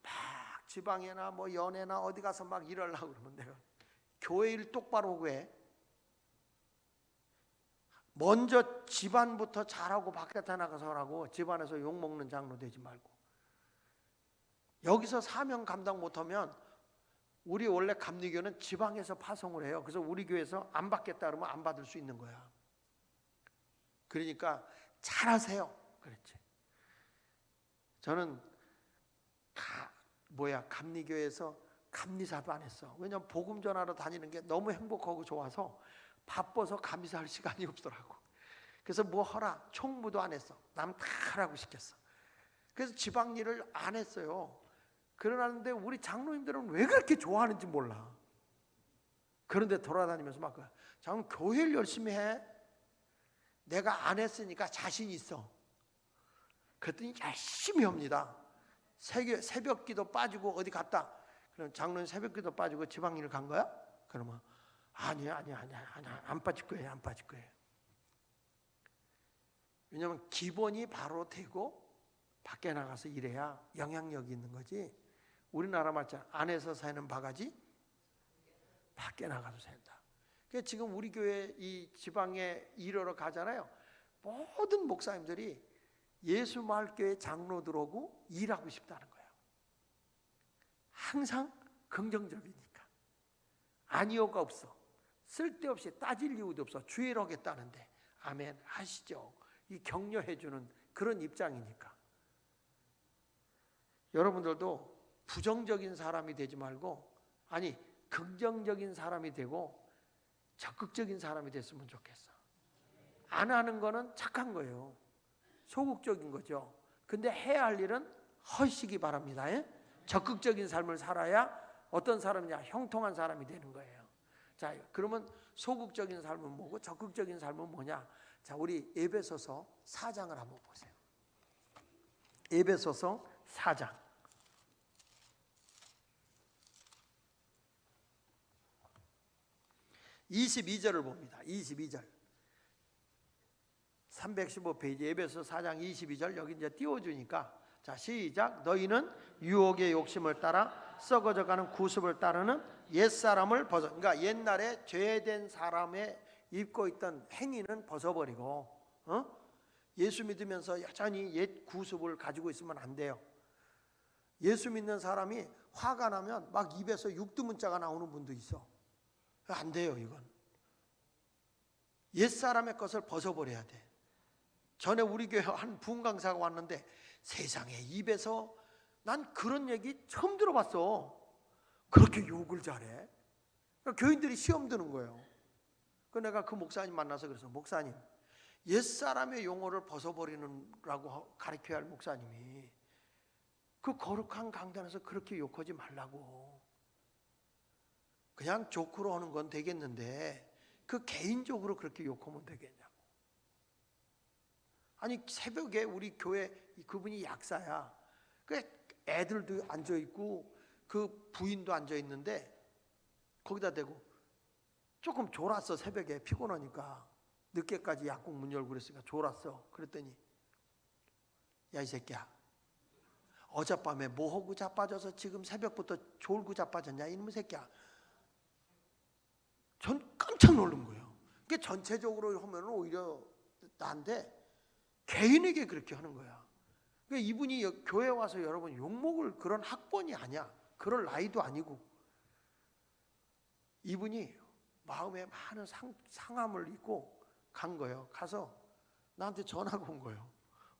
막 지방에나 뭐 연애나 어디 가서 막 일하려고 그러면 내가 교회 일 똑바로 하고 해. 먼저 집안부터 잘하고 바깥에 나가서 하라고. 집안에서 욕먹는 장로 되지 말고. 여기서 사명 감당 못하면 우리 원래 감리교는 지방에서 파송을 해요. 그래서 우리 교회에서 안 받겠다 그러면 안 받을 수 있는 거야. 그러니까 잘하세요. 그랬지. 저는 감리교회에서 감리사도 안 했어. 왜냐면 복음 전하러 다니는 게 너무 행복하고 좋아서 바빠서 감리사할 시간이 없더라고. 그래서 뭐 하라 총무도 안 했어. 남 다 하라고 시켰어. 그래서 지방 일을 안 했어요. 그러는데 우리 장로님들은 왜 그렇게 좋아하는지 몰라. 그런데 돌아다니면서 막 장로 교회를 열심히 해. 내가 안 했으니까 자신 있어. 그랬더니 열심히 합니다. 새벽 기도 빠지고 어디 갔다. 그럼 장로님 새벽 기도 빠지고 지방 일 간 거야? 그러면 아니야 안 빠질 거예요. 안 빠질 거예요. 왜냐하면 기본이 바로 되고 밖에 나가서 일해야 영향력이 있는 거지. 우리나라 말처럼 안에서 사는 바가지 밖에 나가서 산다. 그러니까 지금 우리 교회 이 지방에 일하러 가잖아요. 모든 목사님들이 예수마을교회 장로들 오고 일하고 싶다는 거예요. 항상 긍정적이니까. 아니요가 없어. 쓸데없이 따질 이유도 없어. 주의를 하겠다는데 아멘 하시죠. 이 격려해 주는 그런 입장이니까. 여러분들도 부정적인 사람이 되지 말고, 아니 긍정적인 사람이 되고 적극적인 사람이 됐으면 좋겠어. 안 하는 거는 착한 거예요. 소극적인 거죠. 근데 해야 할 일은 하시기 바랍니다. 적극적인 삶을 살아야 어떤 사람이냐? 형통한 사람이 되는 거예요. 자, 그러면 소극적인 삶은 뭐고 적극적인 삶은 뭐냐? 자, 우리 에베소서 4장을 한번 보세요. 에베소서 4장 22절을 봅니다. 22절 315페이지 에베소 4장 22절 여기 이제 띄워주니까, 자 시작. 너희는 유혹의 욕심을 따라 썩어져가는 구습을 따르는 옛사람을 벗어, 그러니까 옛날에 죄된 사람의 입고 있던 행위는 벗어버리고, 예수 믿으면서 여전히 옛 구습을 가지고 있으면 안 돼요. 예수 믿는 사람이 화가 나면 막 입에서 육두문자가 나오는 분도 있어. 안 돼요. 이건 옛사람의 것을 벗어버려야 돼. 전에 우리 교회 한 부흥 강사가 왔는데 세상에 입에서 난 그런 얘기 처음 들어봤어. 그렇게 욕을 잘해. 그러니까 교인들이 시험 드는 거예요. 그래서 내가 그 목사님 만나서 그래서 목사님, 옛사람의 용어를 벗어버리라고 가르쳐야 할 목사님이 그 거룩한 강단에서 그렇게 욕하지 말라고. 그냥 조크로 하는 건 되겠는데 그 개인적으로 그렇게 욕하면 되겠냐고. 아니 새벽에 우리 교회 그분이 약사야. 그 애들도 앉아 있고 그 부인도 앉아 있는데 거기다 대고 조금 졸았어. 새벽에 피곤하니까 늦게까지 약국 문 열고 그랬으니까 졸았어. 그랬더니 야 이 새끼야, 어젯밤에 뭐하고 자빠져서 지금 새벽부터 졸고 자빠졌냐 이놈의 새끼야. 전 깜짝 놀란 거예요. 그게 전체적으로 하면 오히려 나인데 개인에게 그렇게 하는 거야. 그러니까 이분이 교회 와서 여러분 욕먹을 그런 학번이 아니야. 그럴 나이도 아니고. 이분이 마음에 많은 상함을 입고 간 거예요. 가서 나한테 전화가 온 거예요.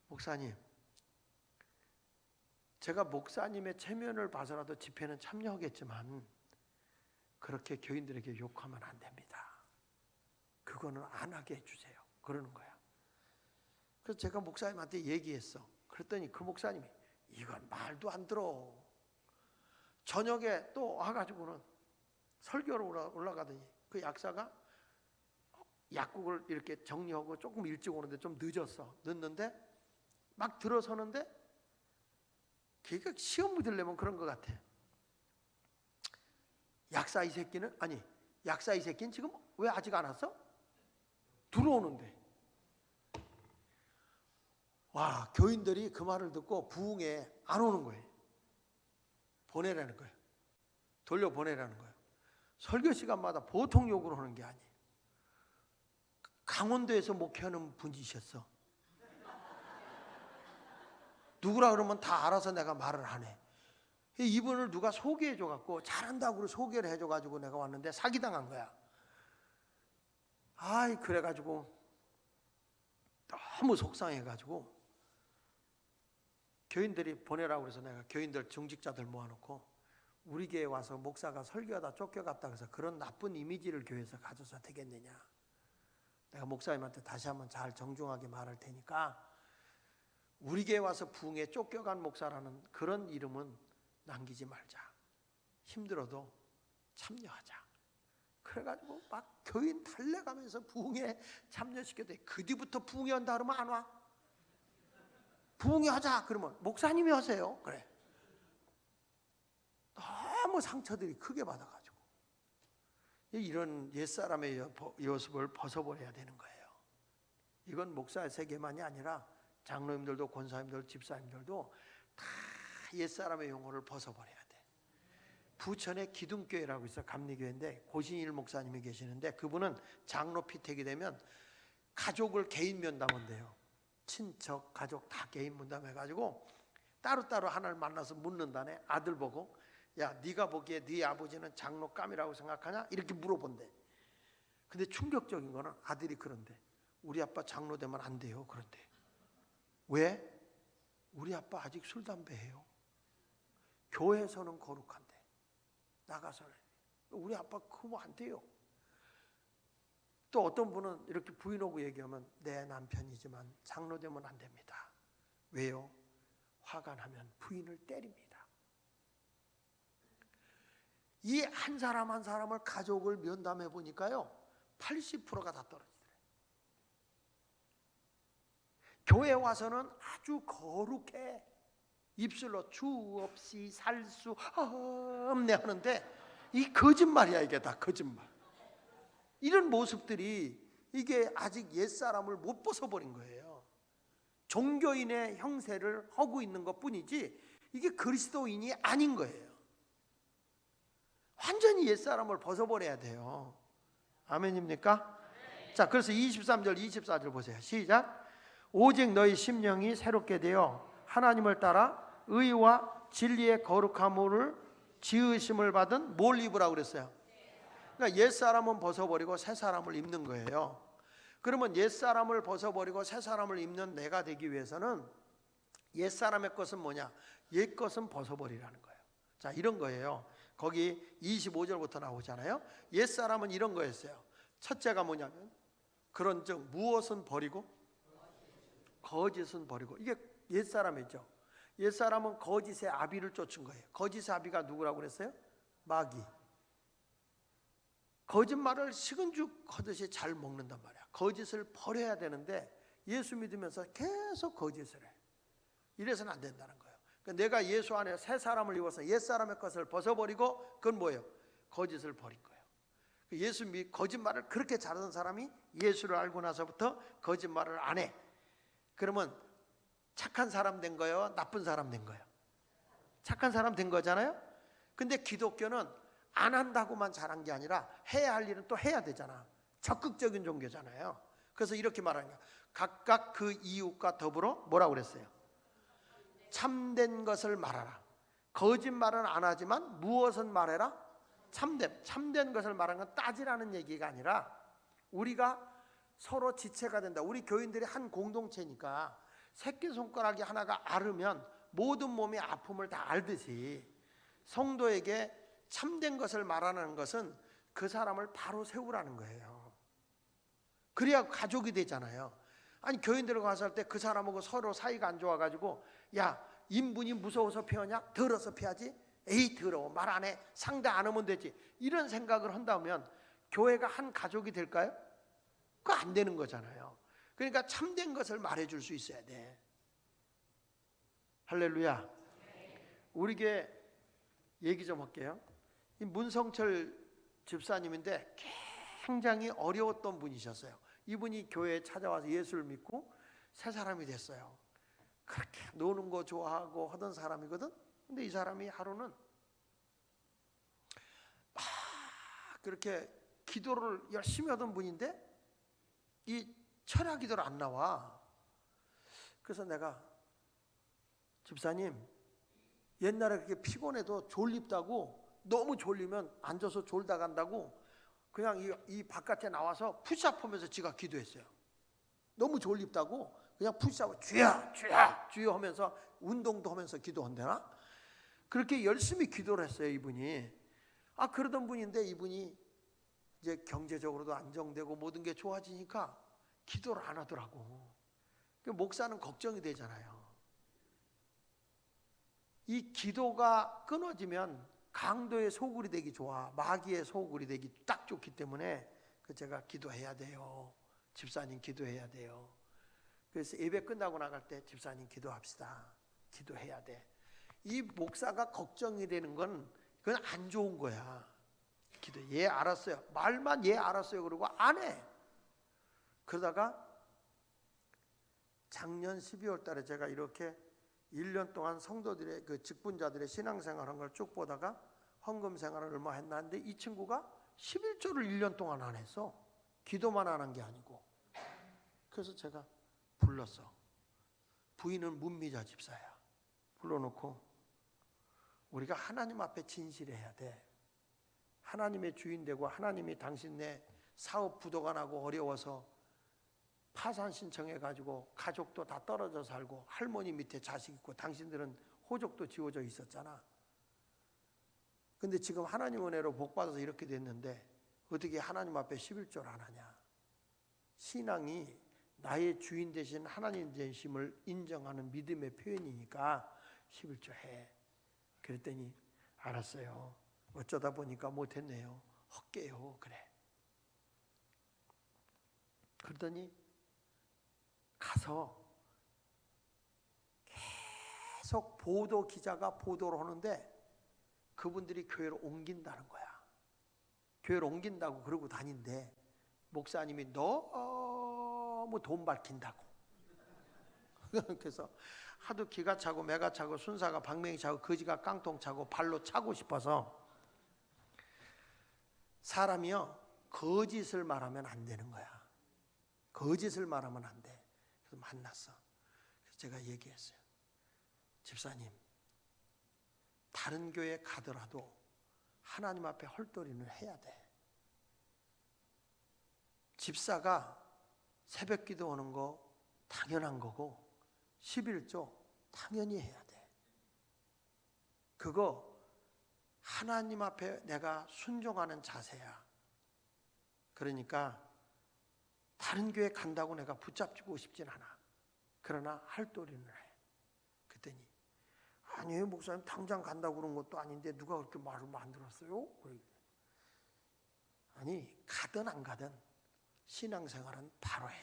목사님, 제가 목사님의 체면을 봐서라도 집회는 참여하겠지만 그렇게 교인들에게 욕하면 안 됩니다. 그거는 안 하게 해주세요. 그러는 거야. 그래서 제가 목사님한테 얘기했어. 그랬더니 그 목사님이 이건 말도 안 들어. 저녁에 또 와가지고는 설교로 올라가더니 그 약사가 약국을 이렇게 정리하고 조금 일찍 오는데 좀 늦었어. 늦는데 막 들어서는데 걔가 시험 묻으려면 그런 것 같아. 약사 이 새끼는 지금 왜 아직 안 왔어? 들어오는데. 와, 교인들이 그 말을 듣고 부흥에 안 오는 거예요. 보내라는 거예요. 돌려보내라는 거예요. 설교 시간마다 보통 욕을 하는 게 아니에요. 강원도에서 목회하는 분이셨어. 누구라 그러면 다 알아서 내가 말을 하네. 이분을 누가 소개해줘갖고 잘한다고 소개를 해줘가지고 내가 왔는데 사기당한 거야. 아이, 그래가지고 너무 속상해가지고 교인들이 보내라고 그래서 내가 교인들 중직자들 모아놓고 우리 교회 와서 목사가 설교하다 쫓겨갔다 그래서 그런 나쁜 이미지를 교회에서 가져서 되겠느냐. 내가 목사님한테 다시 한번 잘 정중하게 말할 테니까 우리 교회 와서 부흥에 쫓겨간 목사라는 그런 이름은 남기지 말자. 힘들어도 참여하자. 그래가지고 막 교인 달래가면서 부흥에 참여시켜도 그 뒤부터 부흥회 한다 그러면 안 와. 부흥회 하자 그러면 목사님이 하세요. 그래. 너무 상처들이 크게 받아가지고 이런 옛사람의 모습을 벗어버려야 되는 거예요. 이건 목사의 세계만이 아니라 장로님들도 권사님들 집사님들도 다 옛사람의 용어를 벗어버려야 돼. 부천에 기둥교회라고 있어. 감리교회인데 고신일 목사님이 계시는데 그분은 장로 피택이 되면 가족을 개인 면담한대요. 친척, 가족 다 개인 문담해가지고 따로따로 하나를 만나서 묻는다네. 아들 보고, 야, 네가 보기에 네 아버지는 장로감이라고 생각하냐? 이렇게 물어본대. 근데 충격적인 거는 아들이 그런데, 우리 아빠 장로 되면 안 돼요. 그런데 왜? 우리 아빠 아직 술 담배 해요. 교회에서는 거룩한데 나가서는 우리 아빠 그러면 안 돼요. 또 어떤 분은 이렇게 부인하고 얘기하면, 내 남편이지만 장로 되면 안 됩니다. 왜요? 화가 나면 부인을 때립니다. 이 한 사람 한 사람을, 가족을 면담해 보니까요, 80%가 다 떨어지더래요. 교회 와서는 아주 거룩해. 입술로 주 없이 살 수 없네 하는데, 이 거짓말이야. 이게 다 거짓말. 이런 모습들이, 이게 아직 옛사람을 못 벗어버린 거예요. 종교인의 형세를 하고 있는 것뿐이지 이게 그리스도인이 아닌 거예요. 완전히 옛사람을 벗어버려야 돼요. 아멘입니까? 자, 그래서 23절 24절 보세요. 시작. 오직 너희 심령이 새롭게 되어 하나님을 따라 의와 진리의 거룩함을 지으심을 받은 뭘 입으라고 그랬어요? 그러니까 옛사람은 벗어버리고 새사람을 입는 거예요. 그러면 옛사람을 벗어버리고 새사람을 입는 내가 되기 위해서는 옛사람의 것은 뭐냐? 옛것은 벗어버리라는 거예요. 자, 이런 거예요. 거기 25절부터 나오잖아요. 옛사람은 이런 거였어요. 첫째가 뭐냐면, 그런즉 무엇은 버리고 거짓은 버리고. 이게 옛사람이죠. 옛사람은 거짓의 아비를 쫓은 거예요. 거짓의 아비가 누구라고 그랬어요? 마귀. 거짓말을 식은죽 하듯이 잘 먹는단 말이야. 거짓을 버려야 되는데 예수 믿으면서 계속 거짓을 해. 이래서는 안 된다는 거예요. 그러니까 내가 예수 안에 새 사람을 입어서 옛 사람의 것을 벗어버리고, 그건 뭐예요? 거짓을 버린 거예요. 예수 거짓말을 그렇게 잘하는 사람이 예수를 알고 나서부터 거짓말을 안 해. 그러면 착한 사람 된 거예요? 나쁜 사람 된 거예요? 착한 사람 된 거잖아요. 근데 기독교는 안 한다고만 잘한 게 아니라 해야 할 일은 또 해야 되잖아. 적극적인 종교잖아요. 그래서 이렇게 말하는 거야. 각각 그 이웃과 더불어 뭐라고 그랬어요? 참된 것을 말하라. 거짓말은 안 하지만 무엇은 말해라? 참된 것을 말하는 건 따지라는 얘기가 아니라, 우리가 서로 지체가 된다. 우리 교인들이 한 공동체니까 새끼손가락이 하나가 앓으면 모든 몸의 아픔을 다 알듯이, 성도에게 참된 것을 말하는 것은 그 사람을 바로 세우라는 거예요. 그래야 가족이 되잖아요. 아니, 교인들 가서 할 때 그 사람하고 서로 사이가 안 좋아가지고, 야, 인분이 무서워서 피하냐? 더러서 피하지? 에이, 더러워, 말 안 해, 상대 안 하면 되지, 이런 생각을 한다면 교회가 한 가족이 될까요? 그거 안 되는 거잖아요. 그러니까 참된 것을 말해줄 수 있어야 돼. 할렐루야. 우리 교회 얘기 좀 할게요. 이 문성철 집사님인데 굉장히 어려웠던 분이셨어요. 이분이 교회에 찾아와서 예수를 믿고 새 사람이 됐어요. 그렇게 노는 거 좋아하고 하던 사람이거든. 근데 이 사람이 하루는 막 그렇게 기도를 열심히 하던 분인데 이 철야 기도를 안 나와. 그래서 내가, 집사님, 옛날에 그렇게 피곤해도 졸립다고, 너무 졸리면 앉아서 졸다 간다고 그냥 이 바깥에 나와서 푸시업 하면서 지가 기도했어요. 너무 졸립다고 그냥 푸시업, 주여 주여 주여 하면서 운동도 하면서 기도한대나? 그렇게 열심히 기도를 했어요, 이분이. 그러던 분인데 이분이 이제 경제적으로도 안정되고 모든 게 좋아지니까 기도를 안 하더라고. 목사는 걱정이 되잖아요. 이 기도가 끊어지면 강도의 소굴이 되기 좋아. 마귀의 소굴이 되기 딱 좋기 때문에 제가 기도해야 돼요. 집사님 기도해야 돼요. 그래서 예배 끝나고 나갈 때, 집사님 기도합시다. 기도해야 돼. 이 목사가 걱정이 되는 건 그건 안 좋은 거야. 기도, 예 알았어요. 말만 예 알았어요 그러고 안 해. 그러다가 작년 12월 달에 제가 이렇게 1년 동안 성도들의 그 직분자들의 신앙생활한 걸 쭉 보다가 헌금 생활을 얼마 했나 했는데, 이 친구가 11조를 1년 동안 안 했어. 기도만 안 한 게 아니고. 그래서 제가 불렀어. 부인은 문미자 집사야. 불러놓고 우리가 하나님 앞에 진실해야 돼. 하나님의 주인 되고 하나님이 당신네 사업 부도가 나고 어려워서 파산 신청해가지고 가족도 다 떨어져 살고 할머니 밑에 자식 있고 당신들은 호적도 지워져 있었잖아. 근데 지금 하나님 은혜로 복받아서 이렇게 됐는데 어떻게 하나님 앞에 11조를 안 하냐. 신앙이 나의 주인 되신 하나님 되심을 인정하는 믿음의 표현이니까 11조 해. 그랬더니 알았어요. 어쩌다 보니까 못했네요. 할게요. 그래. 그러더니 가서 계속 보도 기자가 보도를 하는데 그분들이 교회를 옮긴다는 거야. 교회를 옮긴다고 그러고 다닌데 목사님이 너무 돈 밝힌다고. 그래서 하도 기가 차고 매가 차고 순사가 방맹이 차고 거지가 깡통 차고 발로 차고 싶어서 사람이요 거짓을 말하면 안 되는 거야. 거짓을 말하면 안 돼. 그래서 만났어. 그래서 제가 얘기했어요. 집사님, 다른 교회 가더라도 하나님 앞에 헐도리는 해야 돼. 집사가 새벽 기도하는 거 당연한 거고 11조 당연히 해야 돼. 그거 하나님 앞에 내가 순종하는 자세야. 그러니까 다른 교회 간다고 내가 붙잡고 싶진 않아. 그러나 할도리는 해. 그랬더니 아니에요 목사님 당장 간다고 그런 것도 아닌데 누가 그렇게 말을 만들었어요? 아니 가든 안 가든 신앙생활은 바로 해.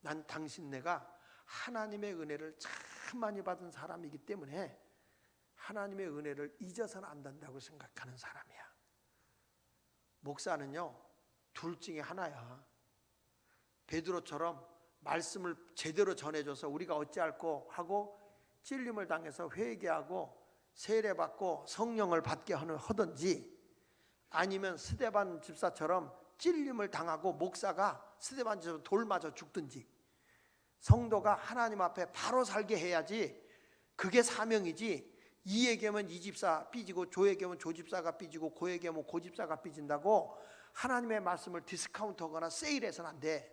난 당신네가 하나님의 은혜를 참 많이 받은 사람이기 때문에 하나님의 은혜를 잊어서는 안 된다고 생각하는 사람이야. 목사는요 둘 중에 하나야. 베드로처럼 말씀을 제대로 전해줘서 우리가 어찌할꼬 하고 찔림을 당해서 회개하고 세례받고 성령을 받게 하든지 아니면 스데반 집사처럼 찔림을 당하고 목사가 스데반 집사 돌 맞아 죽든지 성도가 하나님 앞에 바로 살게 해야지. 그게 사명이지. 이 얘기하면 이 집사 삐지고 조 얘기하면 조 집사가 삐지고 고 얘기하면 고 집사가 삐진다고 하나님의 말씀을 디스카운트하거나 세일해서는 안 돼.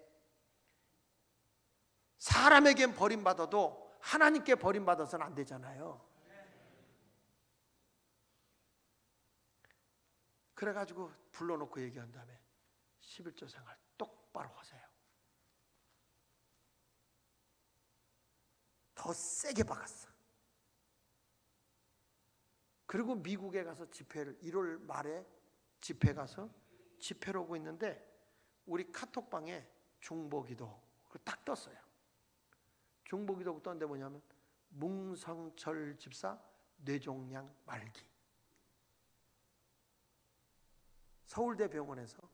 사람에겐 버림받아도 하나님께 버림받아서는 안 되잖아요. 그래가지고 불러놓고 얘기한 다음에 11조 생활 똑바로 하세요. 더 세게 박았어. 그리고 미국에 가서 집회를 1월 말에 집회 가서 집회를 오고 있는데 우리 카톡방에 중보기도 딱 떴어요. 중보기도 떴는데 뭐냐면 뭉성철 집사 뇌종양 말기. 서울대 병원에서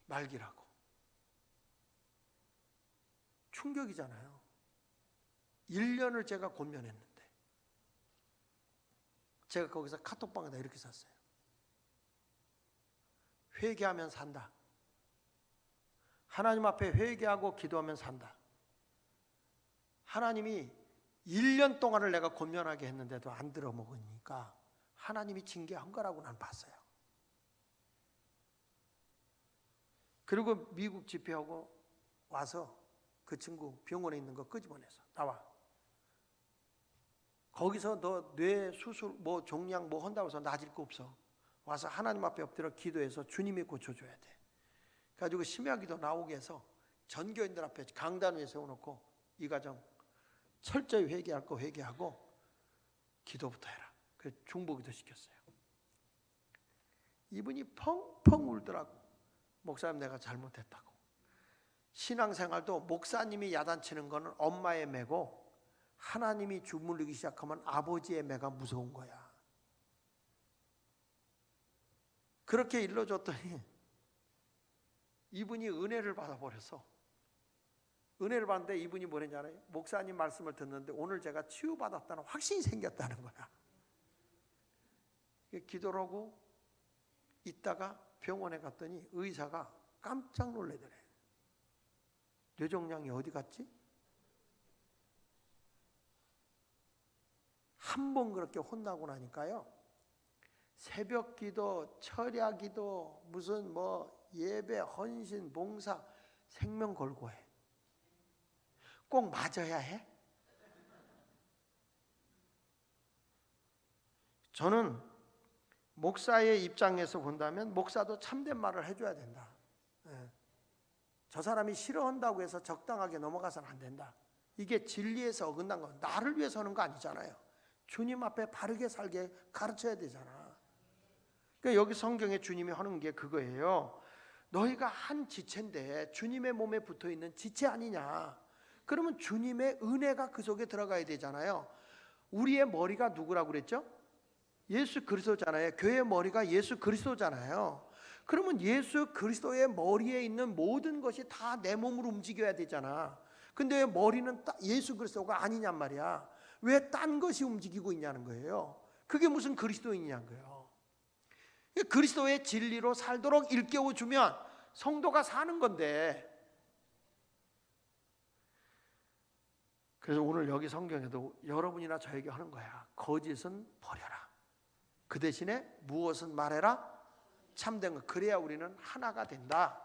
말기라고. 충격이잖아요. 1년을 제가 고민했는데 제가 거기서 카톡방에다 이렇게 썼어요. 회개하면 산다. 하나님 앞에 회개하고 기도하면 산다. 하나님이 1년 동안을 내가 곤면하게 했는데도 안 들어먹으니까 하나님이 징계한 거라고 난 봤어요. 그리고 미국 집회하고 와서 그 친구 병원에 있는 거 끄집어내서 나와. 거기서 너 뇌 수술 뭐 종양 뭐 한다고 해서 나아질 거 없어. 와서 하나님 앞에 엎드려 기도해서 주님이 고쳐줘야 돼. 그래가지고 심야기도 나오게 해서 전교인들 앞에 강단 위에 세워놓고 이 가정 철저히 회개할 거 회개하고 기도부터 해라. 그래서 중보기도 시켰어요. 이분이 펑펑 울더라고. 목사님 내가 잘못했다고. 신앙생활도 목사님이 야단치는 거는 엄마의 매고 하나님이 주물르기 시작하면 아버지의 매가 무서운 거야. 그렇게 일러줬더니 이분이 은혜를 받아버려서 은혜를 받는데 이분이 뭐랬는지 알아요? 목사님 말씀을 듣는데 오늘 제가 치유받았다는 확신이 생겼다는 거야. 기도를 하고 있다가 병원에 갔더니 의사가 깜짝 놀래더래. 뇌종양이 어디 갔지? 한 번 그렇게 혼나고 나니까요, 새벽 기도, 철야 기도, 무슨 뭐 예배, 헌신, 봉사, 생명 걸고 해. 꼭 맞아야 해? 저는 목사의 입장에서 본다면 목사도 참된 말을 해줘야 된다. 예. 저 사람이 싫어한다고 해서 적당하게 넘어가서는 안 된다. 이게 진리에서 어긋난 건 나를 위해서 하는 거 아니잖아요. 주님 앞에 바르게 살게 가르쳐야 되잖아. 그러니까 여기 성경에 주님이 하는 게 그거예요. 너희가 한 지체인데 주님의 몸에 붙어있는 지체 아니냐. 그러면 주님의 은혜가 그 속에 들어가야 되잖아요. 우리의 머리가 누구라고 그랬죠? 예수 그리스도잖아요. 교회의 머리가 예수 그리스도잖아요. 그러면 예수 그리스도의 머리에 있는 모든 것이 다 내 몸으로 움직여야 되잖아. 근데 왜 머리는 예수 그리스도가 아니냔 말이야. 왜 딴 것이 움직이고 있냐는 거예요. 그게 무슨 그리스도인이냐는 거예요. 그리스도의 진리로 살도록 일깨워주면 성도가 사는 건데, 그래서 오늘 여기 성경에도 여러분이나 저에게 하는 거야. 거짓은 버려라. 그 대신에 무엇은 말해라? 참된 것. 그래야 우리는 하나가 된다.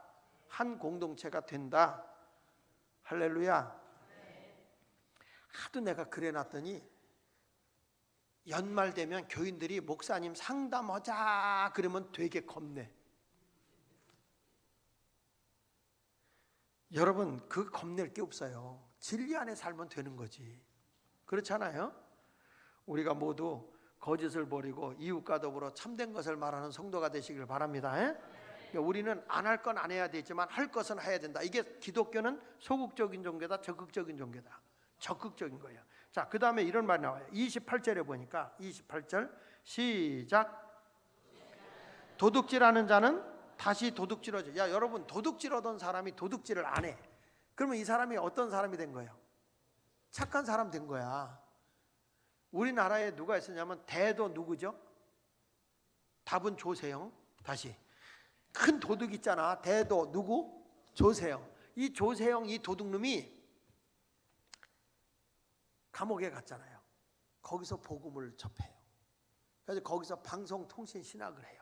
한 공동체가 된다. 할렐루야. 하도 내가 그래 놨더니 연말 되면 교인들이 목사님 상담하자 그러면 되게 겁내. 여러분, 그 겁낼 게 없어요. 진리 안에 살면 되는 거지. 그렇잖아요? 우리가 모두 거짓을 버리고 이웃과 더불어 참된 것을 말하는 성도가 되시길 바랍니다. 그러니까 우리는 안 할 건 안 해야 되지만 할 것은 해야 된다. 이게 기독교는 소극적인 종교다, 적극적인 종교다. 적극적인 거예요. 자, 그 다음에 이런 말이 나와요. 28절에 보니까 28절 시작. 도둑질하는 자는 다시 도둑질하죠. 야, 여러분, 도둑질하던 사람이 도둑질을 안 해. 그러면 이 사람이 어떤 사람이 된 거예요? 착한 사람 된 거야. 우리나라에 누가 있었냐면 대도 누구죠? 답은 조세영. 다시 큰 도둑 있잖아. 대도 누구? 조세영. 이 조세영 이 도둑놈이 감옥에 갔잖아요. 거기서 복음을 접해요. 그래서 거기서 방송통신 신학을 해요.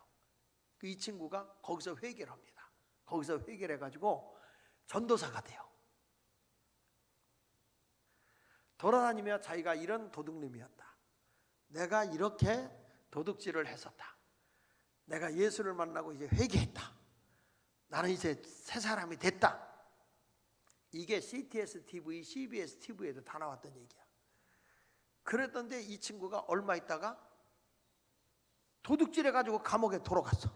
이 친구가 거기서 회개를 합니다. 거기서 회개를 해가지고 전도사가 돼요. 돌아다니며 자기가 이런 도둑놈이었다. 내가 이렇게 도둑질을 했었다. 내가 예수를 만나고 이제 회개했다. 나는 이제 새 사람이 됐다. 이게 CTS TV, CBS TV에도 다 나왔던 얘기야. 그랬던데 이 친구가 얼마 있다가 도둑질해가지고 감옥에 돌아갔어.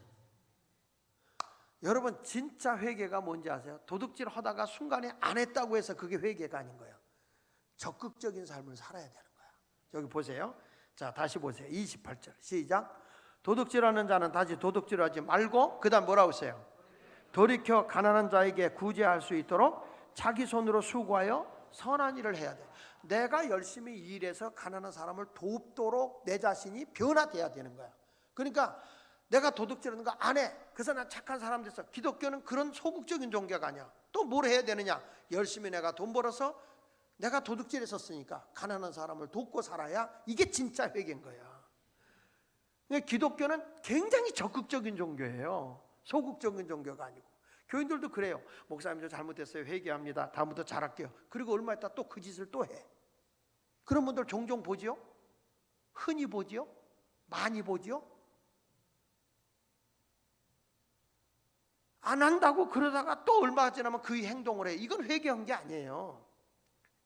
여러분, 진짜 회개가 뭔지 아세요? 도둑질 하다가 순간에 안 했다고 해서 그게 회개가 아닌 거예요. 적극적인 삶을 살아야 되는 거야. 여기 보세요. 자, 다시 보세요. 28절 시작. 도둑질하는 자는 다시 도둑질하지 말고, 그 다음 뭐라고 했어요? 돌이켜 가난한 자에게 구제할 수 있도록 자기 손으로 수고하여 선한 일을 해야 돼. 내가 열심히 일해서 가난한 사람을 돕도록 내 자신이 변화돼야 되는 거야. 그러니까 내가 도둑질하는 거 안 해. 그래서 난 착한 사람 됐어. 기독교는 그런 소극적인 종교가 아니야. 또 뭘 해야 되느냐? 열심히 내가 돈 벌어서 내가 도둑질했었으니까 가난한 사람을 돕고 살아야 이게 진짜 회개인 거야. 그러니까 기독교는 굉장히 적극적인 종교예요. 소극적인 종교가 아니고. 교인들도 그래요. 목사님 저 잘못했어요. 회개합니다. 다음부터 잘할게요. 그리고 얼마 있다 또 그 짓을 또 해. 그런 분들 종종 보지요? 흔히 보지요? 많이 보지요? 안 한다고 그러다가 또 얼마 지나면 그 행동을 해. 이건 회개한 게 아니에요.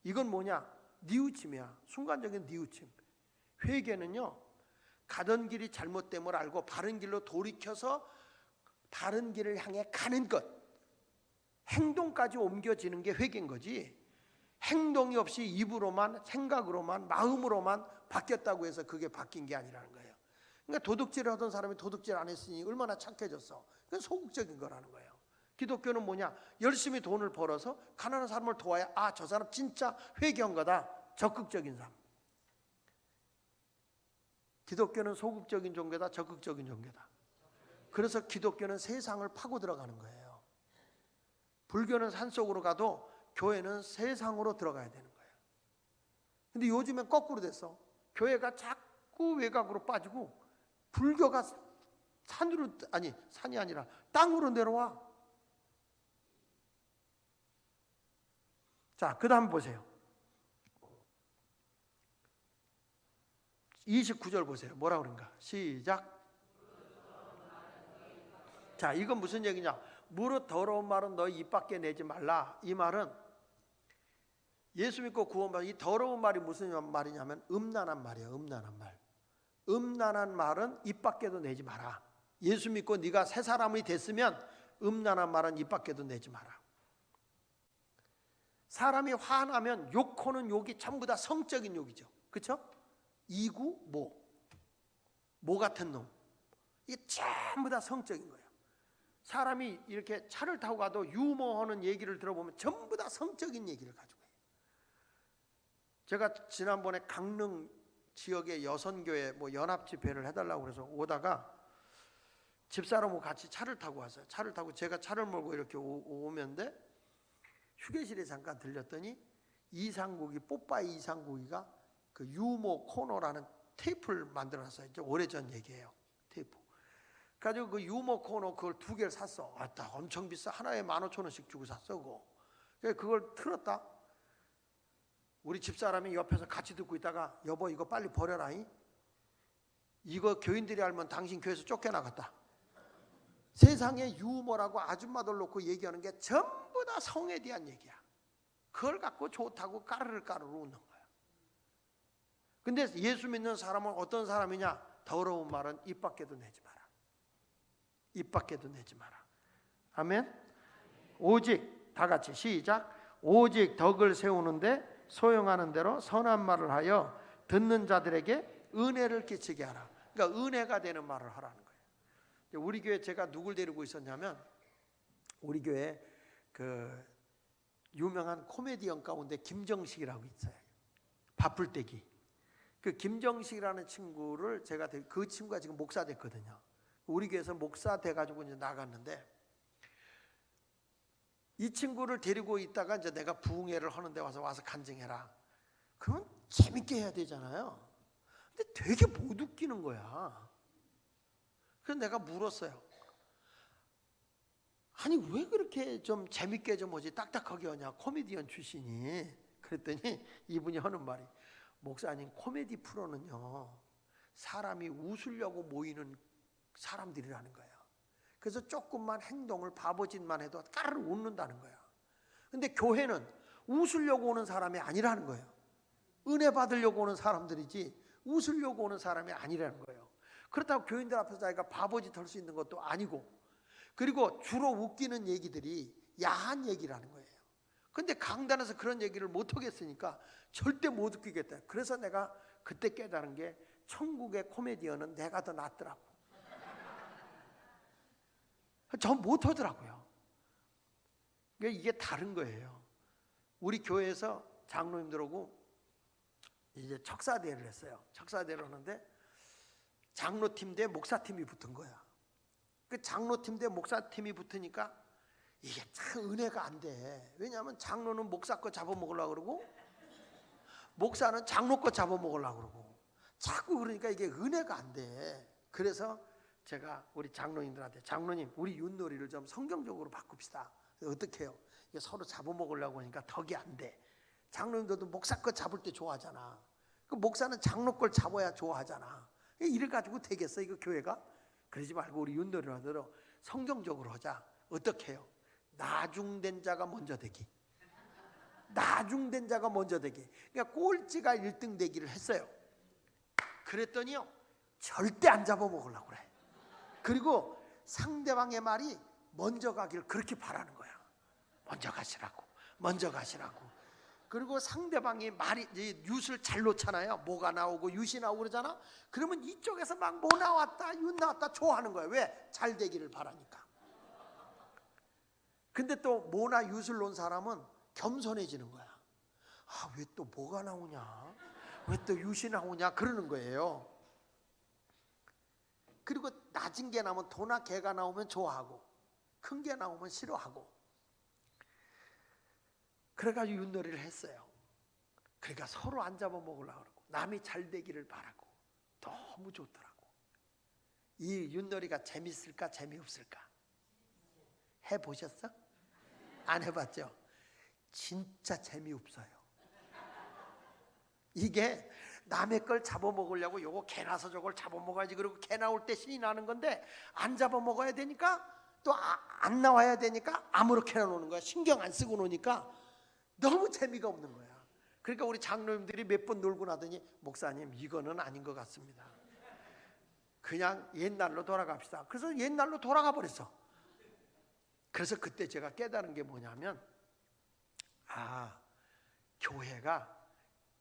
이건 뭐냐? 뉘우침이야. 순간적인 뉘우침. 회개는요, 가던 길이 잘못됨을 알고 바른 길로 돌이켜서 바른 길을 향해 가는 것, 행동까지 옮겨지는 게 회개인 거지. 행동이 없이 입으로만, 생각으로만, 마음으로만 바뀌었다고 해서 그게 바뀐 게 아니라는 거예요. 그러니까 도둑질을 하던 사람이 도둑질 안 했으니 얼마나 착해졌어. 그건 소극적인 거라는 거예요. 기독교는 뭐냐? 열심히 돈을 벌어서 가난한 사람을 도와야, 아, 저 사람 진짜 회개한 거다. 적극적인 삶. 기독교는 소극적인 종교다, 적극적인 종교다. 그래서 기독교는 세상을 파고 들어가는 거예요. 불교는 산속으로 가도 교회는 세상으로 들어가야 되는 거예요. 근데 요즘엔 거꾸로 됐어. 교회가 자꾸 외곽으로 빠지고 불교가 산이 아니라 땅으로 내려와. 자, 그 다음 보세요. 29절 보세요. 뭐라 그런가? 시작. 자, 이건 무슨 얘기냐? 무릇 더러운 말은 너희 입 밖에 내지 말라. 이 말은 예수 믿고 구원받은 이 더러운 말이 무슨 말이냐면 음란한 말이에요. 음란한 말. 음란한 말은 입 밖에도 내지 마라. 예수 믿고 네가 새 사람이 됐으면 음란한 말은 입 밖에도 내지 마라. 사람이 화나면 욕하는 욕이 전부 다 성적인 욕이죠. 그렇죠? 이구 모 같은 놈. 이게 전부 다 성적인 거예요. 사람이 이렇게 차를 타고 가도 유머하는 얘기를 들어보면 전부 다 성적인 얘기를 가지고 해요. 제가 지난번에 강릉 지역의 여선교회 연합 집회를 해달라고 그래서 오다가 집사람하고 같이 차를 타고 왔어요. 차를 타고 제가 차를 몰고 이렇게 오면데 휴게실에 잠깐 들렸더니 뽀빠이 이상국이가 그 유머 코너라는 테이프를 만들어놨어요. 오래전 얘기예요. 테이프. 가지고 그 유머 코너 그걸 2개를 샀어. 아따 엄청 비싸. 하나에 15,000원씩 주고 샀어 그거. 그걸 틀었다. 우리 집사람이 옆에서 같이 듣고 있다가 여보 이거 빨리 버려라. 이거 교인들이 알면 당신 교회에서 쫓겨나갔다. 세상에 유머라고 아줌마들 놓고 얘기하는 게 전부 다 성에 대한 얘기야. 그걸 갖고 좋다고 까르르 웃는 거야. 근데 예수 믿는 사람은 어떤 사람이냐? 더러운 말은 입 밖에도 내지 마라. 입 밖에도 내지 마라. 아멘. 오직 다 같이 시작. 오직 덕을 세우는데 소용하는 대로 선한 말을 하여 듣는 자들에게 은혜를 끼치게 하라. 그러니까 은혜가 되는 말을 하라는 거예요. 우리 교회 제가 누굴 데리고 있었냐면 우리 교회 그 유명한 코미디언 가운데 김정식이라고 있어요. 바풀떼기. 그 김정식이라는 친구를 제가 그 친구가 지금 목사 됐거든요. 우리 교회에서 목사 돼가지고 이제 나갔는데 이 친구를 데리고 있다가 이제 내가 부흥회를 하는데 와서 간증해라. 그러면 재밌게 해야 되잖아요. 근데 되게 못 웃기는 거야. 그래서 내가 물었어요. 아니 왜 그렇게 좀 재밌게 좀 하지 딱딱하게 하냐 코미디언 출신이. 그랬더니 이분이 하는 말이 목사님 코미디 프로는요 사람이 웃으려고 모이는 사람들이라는 거예요. 그래서 조금만 행동을 바보짓만 해도 까르르 웃는다는 거야. 근데 교회는 웃으려고 오는 사람이 아니라는 거예요. 은혜 받으려고 오는 사람들이지 웃으려고 오는 사람이 아니라는 거예요. 그렇다고 교인들 앞에서 자기가 바보짓 할 수 있는 것도 아니고, 그리고 주로 웃기는 얘기들이 야한 얘기라는 거예요. 근데 강단에서 그런 얘기를 못 하겠으니까 절대 못 웃기겠다. 그래서 내가 그때 깨달은 게 천국의 코미디언은 내가 더 낫더라고. 전 못 하더라고요. 이게 다른 거예요. 우리 교회에서 장로님들하고 이제 척사대회를 했어요. 척사대회를 하는데 장로팀 대 목사팀이 붙은 거야. 그 장로팀 대 목사팀이 붙으니까 이게 참 은혜가 안 돼. 왜냐하면 장로는 목사 거 잡아먹으려고 그러고 목사는 장로 거 잡아먹으려고 그러고 자꾸 그러니까 이게 은혜가 안 돼. 그래서 제가 우리 장로님들한테 장로님 우리 윷놀이를 좀 성경적으로 바꿉시다. 어떻게 해요? 이게 서로 잡아먹으려고 하니까 덕이 안 돼. 장로님들도 목사 거 잡을 때 좋아하잖아. 그 목사는 장로 걸 잡아야 좋아하잖아. 이래 가지고 되겠어 이거 교회가? 그러지 말고 우리 윷놀이를 하도록 성경적으로 하자. 어떻게 해요? 나중된 자가 먼저 되기. 나중된 자가 먼저 되기. 그러니까 꼴찌가 1등 되기를 했어요. 그랬더니요 절대 안 잡아먹으려고 그래. 그리고 상대방의 말이 먼저 가기를 그렇게 바라는 거야. 먼저 가시라고. 먼저 가시라고. 그리고 상대방이 말이 윷을 잘 놓잖아요. 뭐가 나오고 윷이 나오고 그러잖아. 그러면 이쪽에서 막 뭐 나왔다 윷 나왔다 좋아하는 거야. 왜? 잘 되기를 바라니까. 근데 또 뭐나 윷을 놓은 사람은 겸손해지는 거야. 아, 왜 또 뭐가 나오냐? 왜 또 윷이 나오냐? 그러는 거예요. 그리고 낮은 게 나오면 도나 개가 나오면 좋아하고 큰 게 나오면 싫어하고. 그래가지고 윷놀이를 했어요. 그러니까 서로 안 잡아먹으려고 그러고 남이 잘 되기를 바라고 너무 좋더라고. 이 윷놀이가 재밌을까 재미없을까? 해보셨어? 안 해봤죠? 진짜 재미없어요. 이게 남의 걸 잡아먹으려고 요거 개 나서 저걸 잡아먹어야지 그러고 개 나올 때 신이 나는 건데 안 잡아먹어야 되니까 또 안 나와야 되니까 아무렇게나 노는 거야. 신경 안 쓰고 노니까 너무 재미가 없는 거야. 그러니까 우리 장로님들이 몇 번 놀고 나더니 목사님 이거는 아닌 것 같습니다. 그냥 옛날로 돌아갑시다. 그래서 옛날로 돌아가 버렸어. 그래서 그때 제가 깨달은 게 뭐냐면 교회가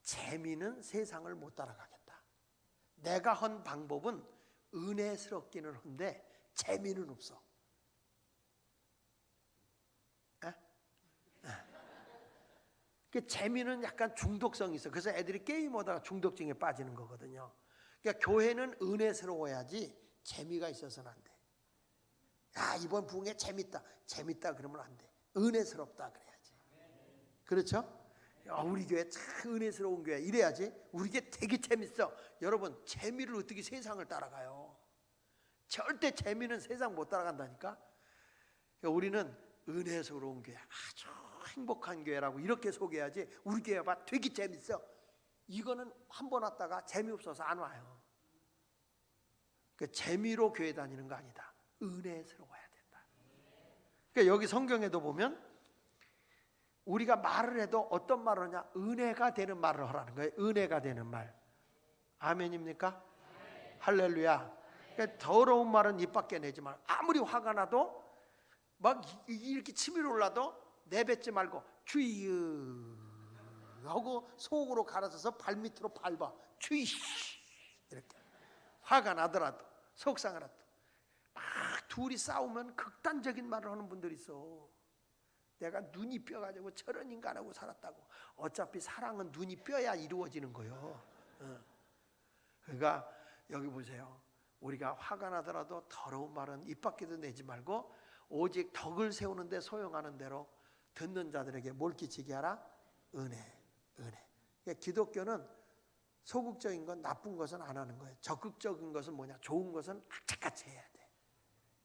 재미는 세상을 못 따라가겠다. 내가 한 방법은 은혜스럽기는 한데 재미는 없어. 그 재미는 약간 중독성이 있어. 그래서 애들이 게임하다가 중독증에 빠지는 거거든요. 그러니까 교회는 은혜스러워야지 재미가 있어서는 안 돼. 이번 부흥회 재밌다. 재밌다 그러면 안 돼. 은혜스럽다 그래야지. 그렇죠? 우리 교회 참 은혜스러운 교회 이래야지. 우리 교회 되게 재밌어. 여러분 재미를 어떻게 세상을 따라가요? 절대 재미는 세상 못 따라간다니까. 그러니까 우리는 은혜스러운 교회, 아주 행복한 교회라고 이렇게 소개해야지. 우리 교회 봐 되게 재밌어. 이거는 한 번 왔다가 재미없어서 안 와요. 그러니까 재미로 교회 다니는 거 아니다. 은혜스러워야 된다. 그러니까 여기 성경에도 보면 우리가 말을 해도 어떤 말을 하냐? 은혜가 되는 말을 하라는 거예요. 은혜가 되는 말. 아멘입니까? 할렐루야. 그러니까 더러운 말은 입 밖에 내지 말고, 아무리 화가 나도 막 이렇게 치밀 올라도 내뱉지 말고 주여 하고 속으로 갈아서서 발밑으로 밟아. 주여 이렇게. 화가 나더라도 속상하더라도 막 둘이 싸우면 극단적인 말을 하는 분들이 있어. 내가 눈이 뼈가지고 저런 인간하고 살았다고. 어차피 사랑은 눈이 뼈야 이루어지는 거예요. 그러니까 여기 보세요. 우리가 화가 나더라도 더러운 말은 입 밖에도 내지 말고 오직 덕을 세우는데 소용하는 대로 듣는 자들에게 뭘 끼치게 하라? 은혜. 그러니까 기독교는 소극적인 건 나쁜 것은 안 하는 거예요. 적극적인 것은 뭐냐? 좋은 것은 악착같이 해야 돼.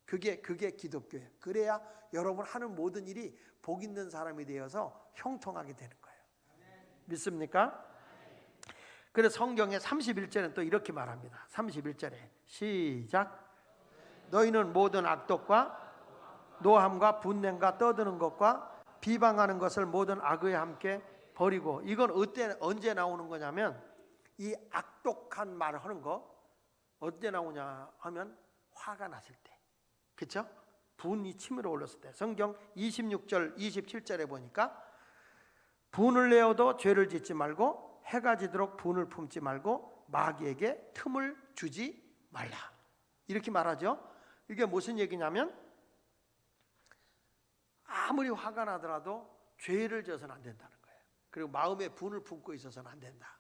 그게 기독교예요. 그래야 여러분 하는 모든 일이 복 있는 사람이 되어서 형통하게 되는 거예요. 믿습니까? 그래서 성경의 31절은 또 이렇게 말합니다. 31절에 시작. 너희는 모든 악독과 노함과 분냄과 떠드는 것과 비방하는 것을 모든 악에 함께 버리고. 이건 언제 나오는 거냐면 이 악독한 말을 하는 거 언제 나오냐 하면 화가 났을 때. 그렇죠? 분이 치밀어 올랐을 때. 성경 26절 27절에 보니까 분을 내어도 죄를 짓지 말고 해가 지도록 분을 품지 말고 마귀에게 틈을 주지 말라. 이렇게 말하죠. 이게 무슨 얘기냐면 아무리 화가 나더라도 죄를 져서는 안 된다는 거예요. 그리고 마음에 분을 품고 있어서는 안 된다.